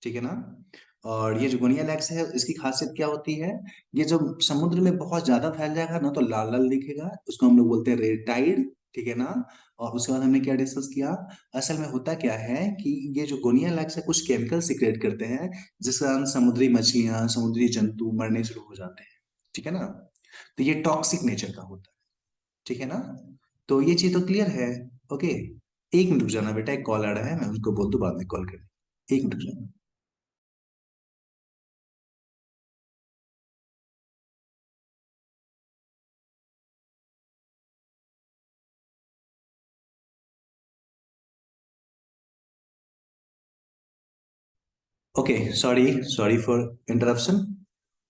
ठीक है ना। और ये जो गोनियालैक्स है इसकी खासियत क्या होती है, ये जब समुद्र में बहुत ज्यादा फैल जाएगा ना तो लाल लाल दिखेगा, उसको हम लोग बोलते हैं रेड टाइड, ठीक है ना। और उसके बाद हमने क्या डिस्कस किया, असल में होता क्या है कि ये जो गोनियालैक्स है कुछ केमिकल सिक्रेट करते हैं, जिसके कारण समुद्री मछलियां, समुद्री जंतु मरने शुरू हो जाते हैं, ठीक है ना। तो ये टॉक्सिक नेचर का होता है, ठीक है ना। तो ये चीज तो क्लियर है। ओके, 1 मिनट रुक जाना बेटा, एक कॉल आ रहा है, मैं उनको बोल दूं बाद में कॉल करें, 1 मिनट रुक जाना। Okay, sorry sorry for interruption,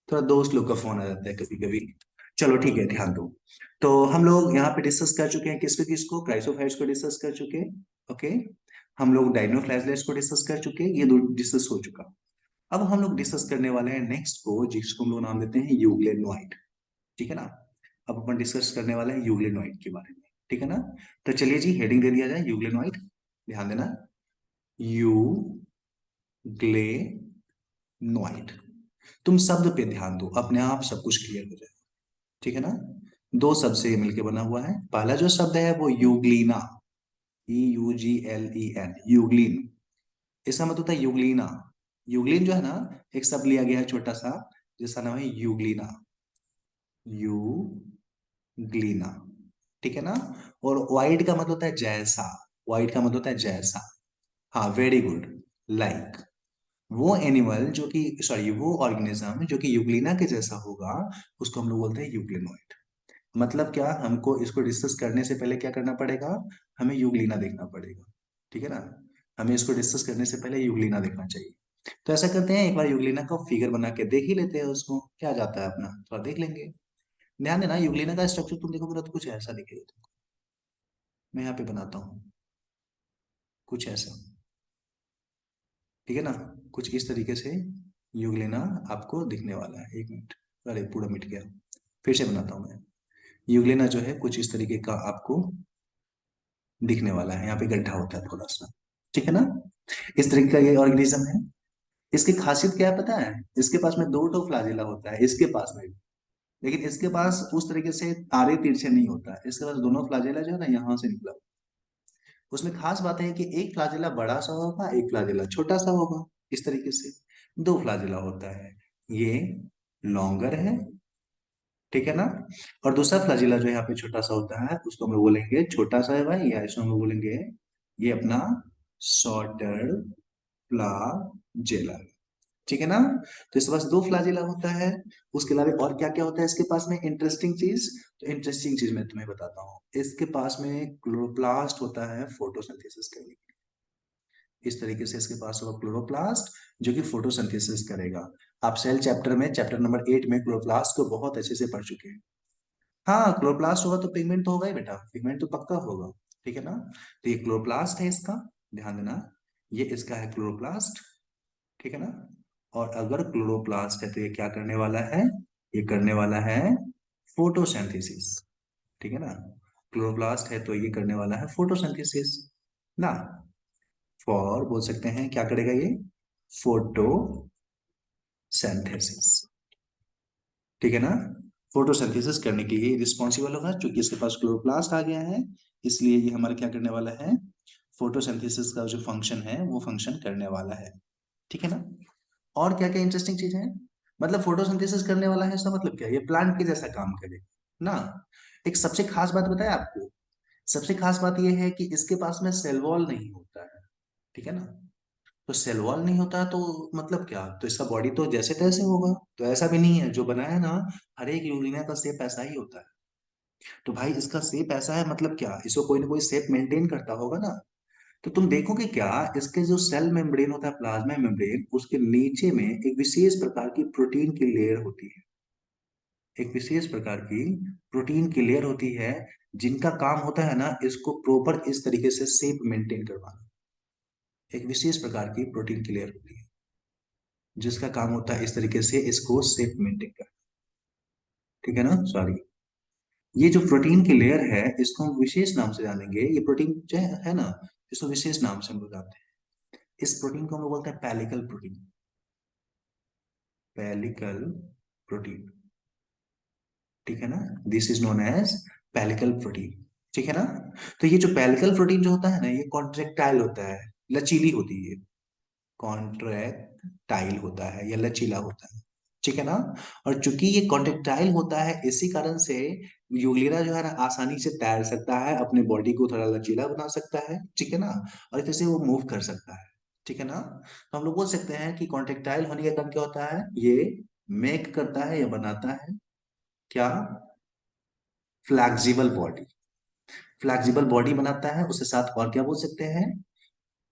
थोड़ा दोस्त लोग का फोन आ जाता है कभी कभी। चलो ठीक है, ध्यान दो। तो हम लोग यहाँ पे डिस्कस कर चुके हैं किसको किसको, क्राइसोफाइट्स को डिस्कस कर चुके हैं। ओके, हम लोग डाइनोफ्लाजेलेट्स को डिस्कस कर चुके हैं, ये दो डिस्कस हो चुका। अब हम लोग डिस्कस करने वाले हैं नेक्स्ट को, जिसको हम लोग नाम देते हैं यूग्लेनोइड, ठीक है ना। अब अपन डिस्कस करने वाले हैं यूग्लेनोइड के बारे में, ठीक है ना। तो चलिए जी हेडिंग दे दिया जाए, यूग्लेनोइड, ध्यान देना, यूग्लेनोइड। तुम शब्द पे ध्यान दो, अपने आप सब कुछ क्लियर हो जाए, ठीक है ना। दो शब्द से ये मिलके बना हुआ है, पहला जो शब्द है वो यूग्लीना, EUGLEN, यूग्लीन, इसका मतलब होता है यूग्लीना। यूग्लीन जो है ना, एक शब्द लिया गया है छोटा सा, जिसका नाम है यूग्लीना, यूग्लीना, ठीक है ना। और वाइड का मतलब होता है जैसा, वाइड का मतलब होता है जैसा, हाँ वेरी गुड, लाइक, वो एनिमल जो कि, सॉरी वो ऑर्गेनिज्म जो कि यूग्लिना के जैसा होगा, उसको हम लोग बोलते हैं यूग्लिनोइड। मतलब क्या, हमको इसको डिस्कस करने से पहले क्या करना पड़ेगा, हमें यूग्लिना देखना पड़ेगा, ठीक है ना। हमें इसको डिस्कस करने से पहले यूग्लिना देखना चाहिए। तो ऐसा करते हैं, एक बार यूग्लिना का फिगर बना के देख ही लेते हैं, उसको क्या जाता है अपना, थोड़ा देख लेंगे। ध्यान देना, यूग्लिना का स्ट्रक्चर तुम देखोगे तो कुछ ऐसा दिखेगा तुमको। मैं यहाँ पे बनाता हूँ कुछ ऐसा, ठीक है ना। कुछ इस तरीके से यूग्लिना आपको दिखने वाला है, 1 मिनट, अरे पूरा मिट गया, फिर से बनाता हूँ मैं। यूग्लिना जो है कुछ इस तरीके का आपको दिखने वाला है, यहाँ पे गड्ढा होता है थोड़ा सा, ठीक है ना। इस तरीके का ये ऑर्गेनिज्म है। इसकी खासियत क्या है पता है, इसके पास में दो टो फ्लैजिला होता है, इसके पास में, लेकिन इसके पास उस तरीके से आड़े तिरछे नहीं होता है, इसके पास दोनों फ्लैजिला जो है ना यहाँ से निकला। उसमें खास बात है कि एक फ्लैजिला बड़ा सा होगा, एक फ्लैजिला छोटा सा होगा, इस तरीके से दो फ्लैजिला होता है, ये लॉन्गर है, ठीक है ना। और दूसरा फ्लैजिला जो यहाँ पे छोटा सा होता है, उसको हम लोग बोलेंगे छोटा सा है भाई, या इसको हम लोग बोलेंगे ये अपना शॉर्टर फ्लैजिला, ठीक है ना। तो इसके पास दो फ्लैजिला होता है। उसके अलावा और क्या क्या होता है इसके पास में, इंटरेस्टिंग चीज, तो इंटरेस्टिंग चीज मैं तुम्हें बताता हूँ, इसके पास में क्लोरोप्लास्ट होता है फोटोसिंथेसिस करने के लिए। इस तरीके से इसके पास होगा क्लोरोप्लास्ट, जो कि फोटोसिंथेसिस करेगा। आप सेल चैप्टर में, चैप्टर नंबर 8 में क्लोरोप्लास्ट को बहुत अच्छे से पढ़ चुके हैं। हाँ क्लोरोप्लास्ट होगा तो पिगमेंट तो होगा ही बेटा, पिगमेंट तो पक्का होगा, ठीक है ना। तो ये क्लोरोप्लास्ट है इसका, ध्यान देना, ये इसका है क्लोरोप्लास्ट, ठीक है ना। और अगर क्लोरोप्लास्ट है तो ये क्या करने वाला है, ये करने वाला है फोटोसिंथेसिस, ठीक है ना। क्लोरोप्लास्ट है तो ये करने वाला है फोटोसिंथेसिस ना, फॉर बोल सकते हैं क्या करेगा ये, फोटोसिंथेसिस। ठीक है ना। फोटोसिंथेसिस करने के लिए रिस्पॉन्सिबल होगा, क्योंकि इसके पास क्लोरोप्लास्ट आ गया है, इसलिए ये हमारा क्या करने वाला है, फोटोसिंथेसिस का जो फंक्शन है वो फंक्शन करने वाला है। ठीक है ना। और क्या क्या इंटरेस्टिंग चीज है, मतलब फोटोसिंथेसिस करने वाला है इसका मतलब क्या है, ये प्लांट के जैसा काम करे ना। एक सबसे खास बात बताया आपको, सबसे खास बात ये है कि इसके पास में सेल वॉल नहीं होता है। ठीक है ना। तो सेल वॉल नहीं होता तो मतलब क्या, तो इसका बॉडी तो जैसे तैसे होगा। तो ऐसा भी नहीं है, जो बनाया है ना, हर एक यूरेनिया का शेप ऐसा ही होता है। तो भाई इसका शेप ऐसा है मतलब क्या, इसको कोई ना कोई शेप मेंटेन करता होगा ना। तो तुम देखोगे क्या, इसके जो सेल मेम्ब्रेन होता है, प्लाज्मा मेम्ब्रेन, उसके नीचे में एक विशेष प्रकार की प्रोटीन की लेयर होती है। एक विशेष प्रकार की प्रोटीन की लेयर होती है, जिनका काम होता है ना, इसको प्रॉपर इस तरीके से शेप मेंटेन करवाना। एक विशेष प्रकार की प्रोटीन की लेयर होती है, जिसका काम होता है इस तरीके से इसको शेप मेंटेन करना। ठीक है ना, सॉरी। ये जो प्रोटीन की लेयर है, इसको हम विशेष नाम से जानेंगे। ये प्रोटीन जो है ना, इसको विशेष नाम से हम लोग जानते हैं। इस प्रोटीन को हम लोग बोलते हैं पैलिकल प्रोटीन। पैलिकल प्रोटीन। ठीक है ना। This is known as pellicle protein. ठीक है ना। तो ये जो पैलिकल प्रोटीन जो होता है ना, ये कॉन्ट्रेक्टाइल होता है, लचीली होती है। कॉन्ट्रेक्टाइल होता है या लचीला होता है। ठीक है ना। और चूंकि ये कॉन्ट्रेक्टाइल होता है, इसी कारण से यूग्लिना जो है ना, आसानी से तैर सकता है, अपने बॉडी को थोड़ा लचीला बना सकता है। ठीक है ना। और इस तरह से वो मूव कर सकता है। ठीक है ना। तो हम लोग बोल सकते हैं कि कॉन्ट्रेक्टाइल होने के कारण क्या होता है, ये मेक करता है या बनाता है क्या, फ्लैक्सिबल बॉडी। फ्लैक्सिबल बॉडी बनाता है, उसके साथ और क्या बोल सकते हैं,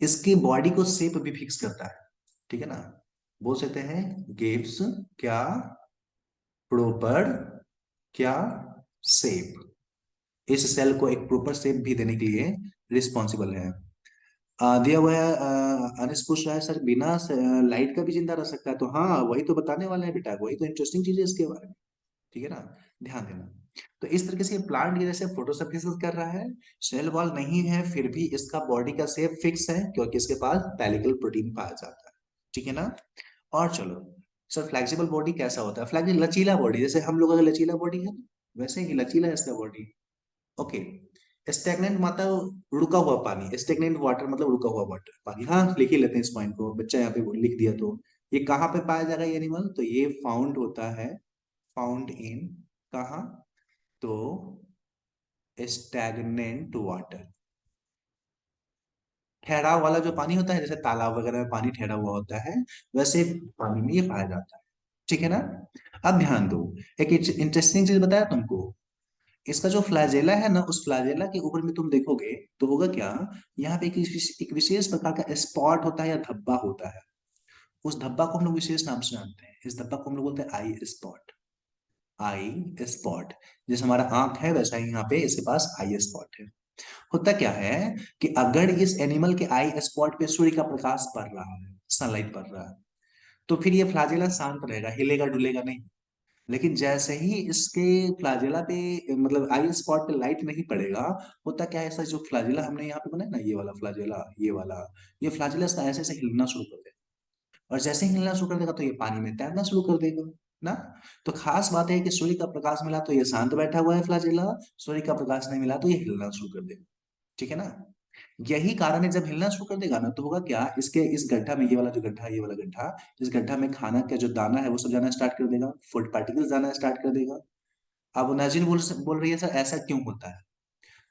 इसकी बॉडी को शेप भी फिक्स करता है। ठीक है ना। बोल सकते हैं गिव्स क्या, प्रॉपर क्या, शेप। इस सेल को एक प्रॉपर शेप भी देने के लिए रिस्पॉन्सिबल है। दिया हुआ है, अनिस पूछ रहा है सर बिना लाइट का भी जिंदा रह सकता है, तो हाँ वही तो बताने वाले हैं बेटा, वही तो इंटरेस्टिंग चीज है इसके बारे में। ठीक है ना। ध्यान देना। तो इस तरीके से प्लांट की जैसे फोटोसिंथेसिस कर रहा है, सेल वॉल नहीं है, फिर भी इसका बॉडी का शेप फिक्स है, क्योंकि इसके पास पैलिकल प्रोटीन पाया जाता है। ठीक है ना। और चलो, सर फ्लेक्सिबल बॉडी कैसा होता है, फ्लेक्सिबल लचीला बॉडी, जैसे हम लोगों का लचीला बॉडी है, वैसे ही लचीला है इसका बॉडी। ओके। स्टेगनेंट मतलब रुका हुआ पानी, स्टेगनेंट वाटर मतलब रुका हुआ वाटर पानी। हाँ लिख ही लेते हैं इस पॉइंट को, बच्चा यहाँ पे लिख दिया तो। ये कहाँ पे पाया जाएगा ये एनिमल, तो ये फाउंड होता है, फाउंड इन कहाँ, तो स्टैग्नेंट वाटर। ठहराव वाला जो पानी होता है, जैसे तालाब वगैरह में पानी ठहरा हुआ होता है, वैसे पानी में ये पाया जाता है। ठीक है ना। अब ध्यान दो, एक इंटरेस्टिंग चीज बताया तुमको। इसका जो फ्लैजेला है ना, उस फ्लैजेला के ऊपर में तुम देखोगे तो होगा क्या, यहाँ पे एक विशेष प्रकार का स्पॉट होता है या धब्बा होता है। उस धब्बा को हम लोग विशेष नाम से जानते हैं, इस धब्बा को हम लोग बोलते हैं आई स्पॉट। आई स्पॉट। जैसे हमारा आंख है, वैसा ही यहाँ पे इसके पास आई स्पॉट है। होता क्या है कि अगर इस एनिमल के आई स्पॉट पे सूर्य का प्रकाश पड़ रहा है, सनलाइट पड़ रहा है, तो फिर ये फ्लैजेला शांत रहेगा, हिलेगा डुलेगा नहीं। लेकिन जैसे ही इसके फ्लैजेला पे मतलब आई स्पॉट पे लाइट नहीं पड़ेगा, होता क्या है, ऐसा जो फ्लैजेला हमने यहाँ पे बनाया ना, ये वाला फ्लैजेला, ये वाला, ये फ्लैजेला इसका ऐसे ऐसे हिलना शुरू कर देगा। और जैसे ही हिलना शुरू कर देगा, तो ये पानी में तैरना शुरू कर देगा ना। तो खास बात है कि सूर्य का प्रकाश मिला तो ये शांत बैठा हुआ है फ्लैजेला, सूर्य का प्रकाश नहीं मिला तो ये हिलना शुरू कर देगा। ठीक है ना। यही कारण है, जब हिलना शुरू कर देगा ना, तो होगा क्या, इसके इस गड्ढा में, ये वाला जो गड्ढा है, ये वाला गड्ढा, इस गड्ढा में खाना का जो दाना है वो सब जाना स्टार्ट कर देगा, फूड पार्टिकल्स जाना स्टार्ट कर देगा। अब नाजिन बोल रही है सर ऐसा क्यों होता है,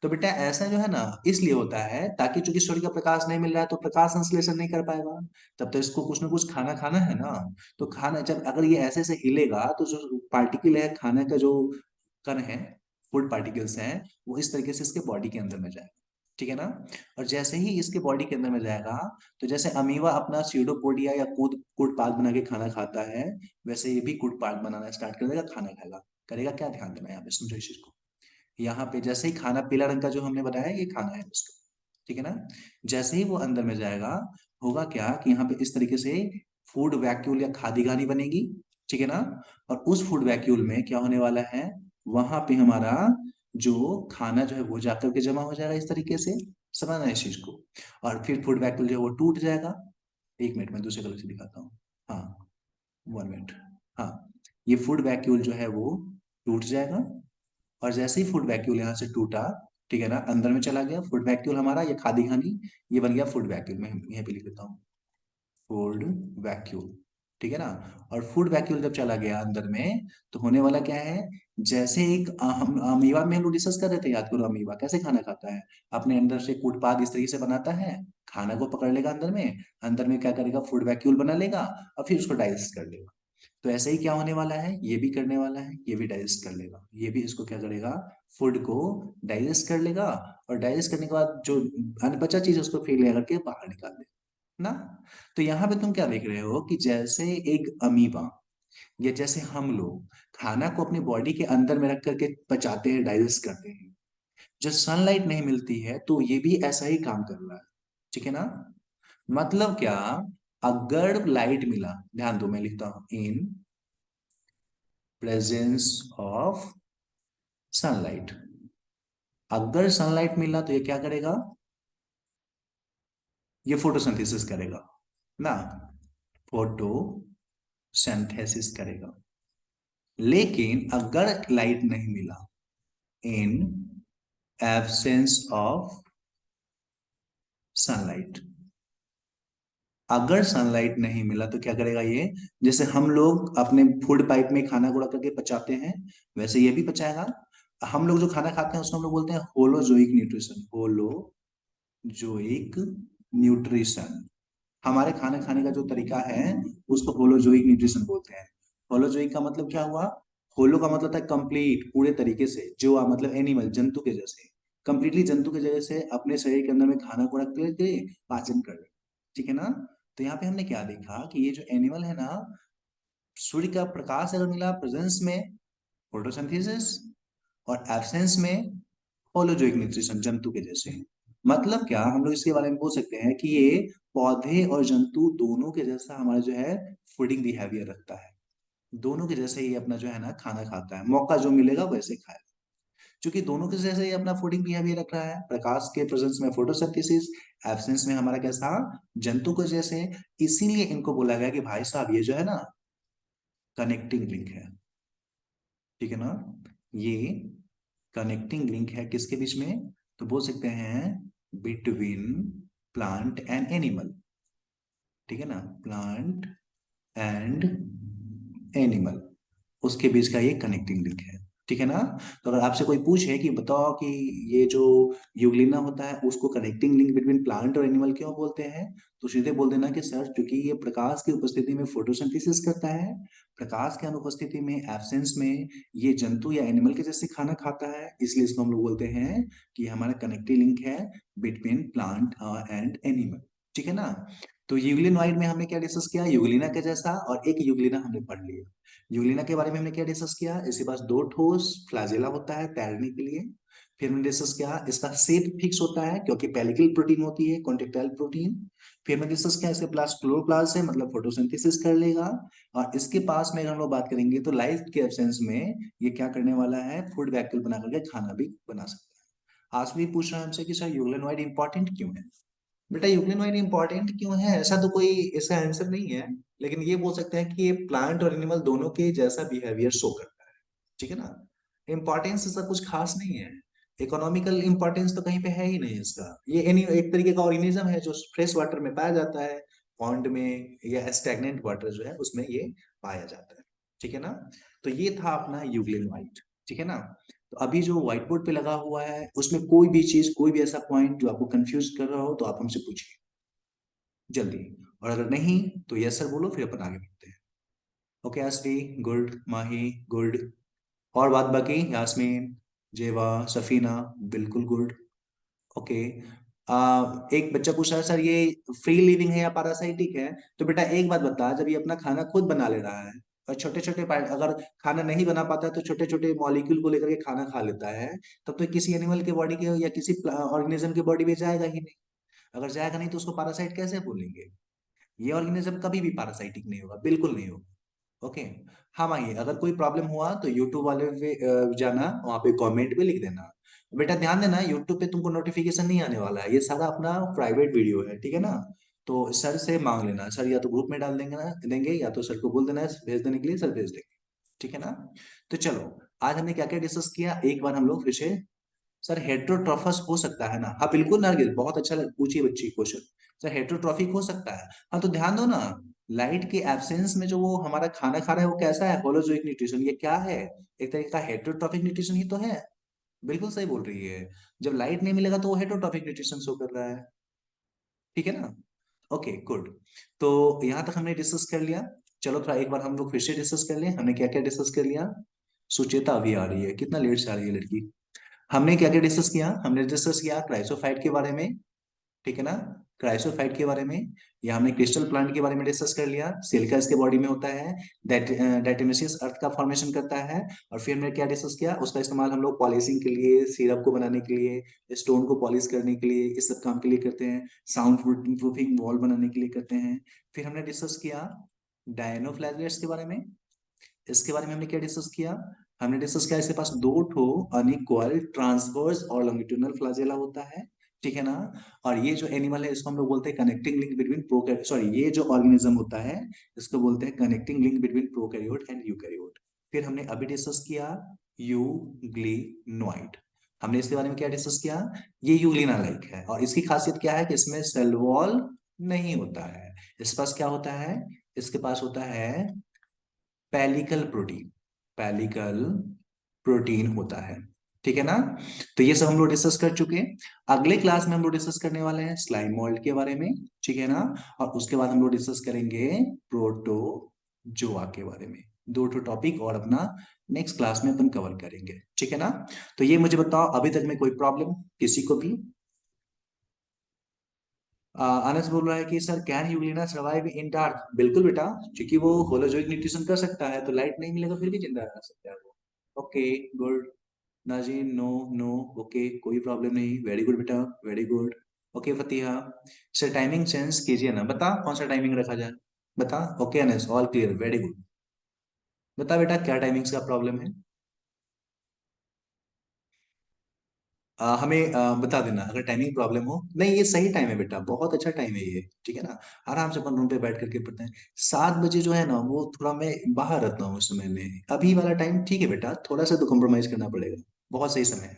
तो बेटा ऐसा जो है ना, इसलिए होता है ताकि चूंकि सूर्य का प्रकाश नहीं मिल रहा है, तो प्रकाश संश्लेषण नहीं कर पाएगा। तब तो इसको कुछ ना कुछ खाना खाना है ना। तो खाना जब अगर ये ऐसे से हिलेगा, तो जो पार्टिकल है, खाने का जो कण है, फूड पार्टिकल्स हैं, वो इस तरीके से इसके बॉडी के अंदर में जाएगा। ठीक है ना। और जैसे ही इसके बॉडी के अंदर में जाएगा, तो जैसे अमीवा अपना स्यूडोपोडिया या कूद कूट पाद बना के खाना खाता है, वैसे ये भी कूट पाद बनाना स्टार्ट कर देगा, खाना खाएगा। करेगा क्या, ध्यान देना यहाँ पे, समझो इस चीज को। यहाँ पे जैसे ही खाना पीला रंग का जो हमने बताया, ये खाना है उसका। ठीक है ना। जैसे ही वो अंदर में जाएगा, होगा क्या कि यहाँ पे इस तरीके से फूड वैक्यूल या खादिगानी बनेगी। ठीक है ना। और उस फूड वैक्यूल में क्या होने वाला है, वहां पे हमारा जो खाना जो है वो जाकर के जमा हो जाएगा इस तरीके से, समझना है इस चीज को। और फिर फूड वैक्यूल जो है वो टूट जाएगा, एक मिनट में दूसरे कलर से दिखाता हूँ। हाँ, 1 मिनट। हाँ, ये फूड वैक्यूल जो है वो टूट जाएगा, और जैसे ही फूड वैक्यूल यहाँ से टूटा, ठीक है ना, अंदर में चला गया फूड वैक्यूल हमारा, ये खादी खानी, ये बन गया फूड वैक्यूल। मैं यहाँ पे लिख देता हूँ फूड वैक्यूल, ठीक है ना। और फूड वैक्यूल जब चला गया अंदर में, तो होने वाला क्या है, जैसे एक हम अमीबा में हम लोग डिस्कस कर रहे थे, याद करो, अमीबा कैसे खाना खाता है, अपने अंदर से कूटपाद इस तरीके से बनाता है, खाना को पकड़ लेगा अंदर में क्या करेगा, फूड वैक्यूल बना लेगा, और फिर उसको डाइजेस्ट कर लेगा। तो ऐसे ही क्या होने वाला है, ये भी करने वाला है, ये भी डाइजेस्ट कर लेगा, ये भी इसको क्या करेगा, फूड को डाइजेस्ट कर लेगा, और डाइजेस्ट करने के बाद जो अनपचा चीज है उसको फेंक लेगा करके बाहर निकाल देगा ना। तो यहाँ पे तुम क्या देख रहे हो कि जैसे एक अमीबा, या जैसे हम लोग खाना को अपनी बॉडी के अंदर में रख करके पचाते हैं, डाइजेस्ट करते हैं, जब सनलाइट नहीं मिलती है तो ये भी ऐसा ही काम कर रहा है, ठीक है ना। मतलब क्या, अगर लाइट मिला, ध्यान दो मैं लिखता हूं, इन प्रेजेंस ऑफ सनलाइट, अगर सनलाइट मिला तो ये क्या करेगा, ये फोटोसिंथेसिस करेगा ना, फोटोसिंथेसिस करेगा। लेकिन अगर लाइट नहीं मिला, इन एब्सेंस ऑफ सनलाइट, अगर सनलाइट नहीं मिला तो क्या करेगा ये, जैसे हम लोग अपने फूड पाइप में खाना गुड़ा करके पचाते हैं, वैसे ये भी पचाएगा। हम लोग जो खाना खाते हैं उसको हम लोग बोलते हैं होलोजोइक न्यूट्रिशन, होलोजोइक न्यूट्रिशन। हमारे खाना खाने का जो तरीका है उसको होलोजोइक न्यूट्रिशन बोलते हैं। होलोजोइक का मतलब क्या हुआ, होलो का मतलब था कंप्लीट, पूरे तरीके से, जो मतलब एनिमल, जंतु के जैसे, कंप्लीटली जंतु के जैसे अपने शरीर के अंदर में खाना को रख करके पाचन कर ले, ठीक है ना। तो यहाँ पे हमने क्या देखा कि ये जो एनिमल है ना, सूर्य का प्रकाश अगर मिला प्रेजेंस में, फोटोसिंथेसिस, और एब्सेंस में होलोजोइक न्यूट्रिशन, जंतु के जैसे। मतलब क्या, हम लोग इसके बारे में बोल सकते हैं कि ये पौधे और जंतु दोनों के जैसा हमारा जो है फूडिंग बिहेवियर रखता है, दोनों के जैसे ये अपना जो है ना खाना खाता है, मौका जो मिलेगा वैसे खाए। क्योंकि दोनों के जैसे ये अपना फूडिंग बिहेवियर रख रहा है, प्रकाश के प्रेजेंस में फोटोसिंथेसिस, एब्सेंस में हमारा कैसा, जंतु को जैसे, इसीलिए इनको बोला गया कि भाई साहब ये जो है ना कनेक्टिंग लिंक है, ठीक है ना, ये कनेक्टिंग लिंक है किसके बीच में, तो बोल सकते हैं बिटवीन प्लांट एंड एनिमल, ठीक है ना, प्लांट एंड एनिमल, उसके बीच का ये कनेक्टिंग लिंक है, ठीक है ना। तो अगर आपसे कोई पूछे कि बताओ कि ये जो यूग्लिना होता है उसको कनेक्टिंग लिंक बिटवीन प्लांट और एनिमल क्यों बोलते हैं, तो सीधे बोल देना कि सर क्योंकि ये प्रकाश की उपस्थिति में फोटोसिंथेसिस करता है, प्रकाश के अनुपस्थिति में, एब्सेंस में, ये जंतु या एनिमल के जैसे खाना खाता है, इसलिए इसको हम लोग बोलते हैं कि हमारा कनेक्टिव लिंक है बिटवीन प्लांट एंड एनिमल, ठीक है ना। तो यूग्लिनॉइड में हमने क्या डिस्कस किया, यूग्लिना के जैसा, और एक यूग्लिना हमने पढ़ लिया। यूग्लिना के बारे में हमने क्या डिस्कस किया, इसके पास दो ठोस फ्लैजेला होता है तैरने के लिए। फिर हमने डिस्कस किया इसका शेप फिक्स होता है क्योंकि पेलिकल प्रोटीन होती है, कॉन्ट्रेक्टाइल प्रोटीन। फिर हमने डिस्कस किया इसके पास क्लोरोप्लास्ट है, मतलब फोटोसिंथेसिस कर लेगा। और इसके पास में अगर हम लोग बात करेंगे तो लाइट के एब्सेंस में ये क्या करने वाला है, फूड वैक्यूल बना करके खाना भी बना सकता है। आज भी पूछ रहा है हमसे कि सर यूग्लिनॉइड इंपॉर्टेंट क्यों है। बेटा यूक्लिनॉइड इंपॉर्टेंट क्यों है, ऐसा तो कोई इसका आंसर नहीं है, लेकिन ये बोल सकते हैं कि ये प्लांट और एनिमल दोनों के जैसा बिहेवियर शो करता है, ठीक है ना। इंपॉर्टेंस इसका कुछ खास नहीं है, इकोनॉमिकल इंपॉर्टेंस तो कहीं पे है ही नहीं इसका। ये एक तरीके का ऑर्गेनिज्म है जो फ्रेश वाटर में पाया जाता है, पॉन्ड में या स्टैग्नेंट वाटर जो है उसमें ये पाया जाता है, ठीक है ना। तो ये था अपना यूग्लिनॉइड, ठीक है ना। तो अभी जो व्हाइट बोर्ड पे लगा हुआ है उसमें कोई भी चीज, कोई भी ऐसा पॉइंट जो आपको कंफ्यूज कर रहा हो तो आप हमसे पूछिए जल्दी, और अगर नहीं तो यस सर बोलो, फिर अपन आगे बढ़ते हैं। ओके आसवी, गुड, माही गुड, और बात बाकी, यास्मीन, जेवा, सफीना, बिल्कुल गुड। ओके, एक बच्चा पूछ रहा है सर ये फ्री लिविंग है या पैरासाइटिक है। तो बेटा एक बात बता, जब ये अपना खाना खुद बना ले रहा है और छोटे छोटे पार्ट, अगर खाना नहीं बना पाता है तो छोटे छोटे मॉलिक्यूल को लेकर के खाना खा लेता है, तब तो किसी एनिमल के बॉडी के या किसी ऑर्गेनिज्म के बॉडी में जाएगा ही नहीं। अगर जाएगा नहीं तो उसको पैरासाइट कैसे बोलेंगे। ये ऑर्गेनिज्म कभी भी पैरासाइटिक नहीं होगा, बिल्कुल नहीं होगा। ओके। हाँ माहिए, अगर कोई प्रॉब्लम हुआ तो यूट्यूब वाले पे जाना, वहां पे कमेंट पे लिख देना। बेटा ध्यान देना, यूट्यूब पे तुमको नोटिफिकेशन नहीं आने वाला है, ये सारा अपना प्राइवेट वीडियो है, ठीक है ना। तो सर से मांग लेना, सर या तो ग्रुप में डाल देंगे ना देंगे, या तो सर को बोल देना है भेज देने के लिए, सर भेज देंगे। ठीक है ना। तो चलो, आज हमने क्या क्या डिस्कस किया, एक बार हम लोग फिर से। सर हेट्रोट्रॉफस हो सकता है ना? हाँ बिल्कुल नरगिस, बहुत अच्छा पूछी बच्ची क्वेश्चन। सर हेट्रोट्रॉफिक हो सकता है। हाँ तो ध्यान दो ना, लाइट के एब्सेंस में जो वो हमारा खाना खा रहा है वो कैसा है, होलोजोइक न्यूट्रिशन, ये क्या है? एक तरीके का हेट्रोट्रॉफिक न्यूट्रिशन ही तो है। बिल्कुल सही बोल रही है। जब लाइट नहीं मिलेगा तो वो हेट्रोट्रॉफिक न्यूट्रिशन शो कर रहा है। ठीक है ना। Okay good. तो यहां तक हमने डिस्कस कर लिया। चलो थोड़ा एक बार हम लोग फिर से डिस्कस कर लें, हमने क्या क्या डिस्कस कर लिया। सुचेता अभी आ रही है, कितना लेट से आ रही है लड़की। हमने क्या क्या डिस्कस किया, हमने डिस्कस किया क्राइसोफाइट के बारे में। ठीक है ना। क्राइसोफाइट के बारे में, या हमने क्रिस्टल प्लांट के बारे में डिस्कस कर लिया, सिलिका इसके बॉडी में होता है। डाइटेनेसियस अर्थ का फॉर्मेशन करता है। और फिर हमने क्या डिस्कस किया, उसका इस्तेमाल हम लोग पॉलिशिंग के लिए, सिरप को बनाने के लिए, स्टोन को पॉलिश करने के लिए, इस सब काम के लिए करते हैं। साउंड प्रूफिंग वॉल बनाने के लिए करते हैं। फिर हमने डिस्कस किया डायनोफ्लैगेलेट्स के बारे में। इसके बारे में हमने क्या डिस्कस किया, हमने डिस्कस किया इसके पास दो ठो अनइक्वल ट्रांसवर्स और लॉन्गिट्यूडनल फ्लैजेला होता है। ठीक है ना। और ये जो एनिमल है इसको हम लोग बोलते हैं connecting link between prokaryote, sorry ये जो ऑर्गेनिज्म होता है इसको बोलते हैं connecting link between prokaryote and eukaryote. फिर हमने अभी डिस्कस किया यूग्लिनोइड। हमने इसके बारे में क्या डिस्कस किया, ये यूग्लिना लाइक है और इसकी खासियत क्या है कि इसमें सेल वॉल नहीं होता है। इसके पास क्या होता है, इसके पास होता है पेलिकल प्रोटीन। पेलिकल प्रोटीन होता है। ठीक है ना। तो ये सब हम लोग डिस्कस कर चुके हैं। अगले क्लास में हम लोग डिस्कस करने वाले हैं स्लाइम मोल्ड के बारे में। ठीक है ना। और उसके बाद हम लोग डिस्कस करेंगे प्रोटोजोआ के बारे में। दो ठो टॉपिक और अपना नेक्स्ट क्लास में अपन कवर करेंगे। ठीक है ना। तो ये मुझे बताओ, अभी तक में कोई प्रॉब्लम किसी को भी? अनस बोल रहा है कि sir can Euglena survive in dark, बिल्कुल बेटा। क्योंकि वो होलोजोइक न्यूट्रिशन कर सकता है, तो लाइट नहीं मिलेगा फिर भी जिंदा रह सकता है वो। Okay good. Nazeen no, no. Okay कोई प्रॉब्लम नहीं, वेरी गुड बेटा, very good. Okay Fatiha. Sir timing change कीजिए ना, बता कौन सा टाइमिंग रखा जाए। बता। Okay Anas all clear, very good. बता बेटा क्या टाइमिंग्स का प्रॉब्लम है। हमें बता देना अगर टाइमिंग प्रॉब्लम हो। नहीं ये सही टाइम है बेटा, बहुत अच्छा टाइम है ये। ठीक है ना। आराम से अपन रूम पे बैठ करके पढ़ते हैं। 7 बजे जो है ना वो थोड़ा मैं बाहर रहता हूँ उस समय में, अभी वाला टाइम ठीक है बेटा, थोड़ा सा तो कॉम्प्रोमाइज करना पड़ेगा। बहुत सही समय है।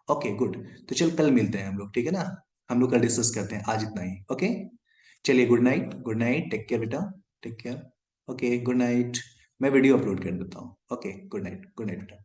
Okay good. तो चल कल मिलते हैं हम लोग, ठीक है ना। हम लोग कल डिस्कस करते हैं, आज इतना ही। ओके चलिए, good night, good night, take care बेटा। Take care. Okay good night. मैं वीडियो अपलोड कर देता हूँ। Okay good night, good night बेटा।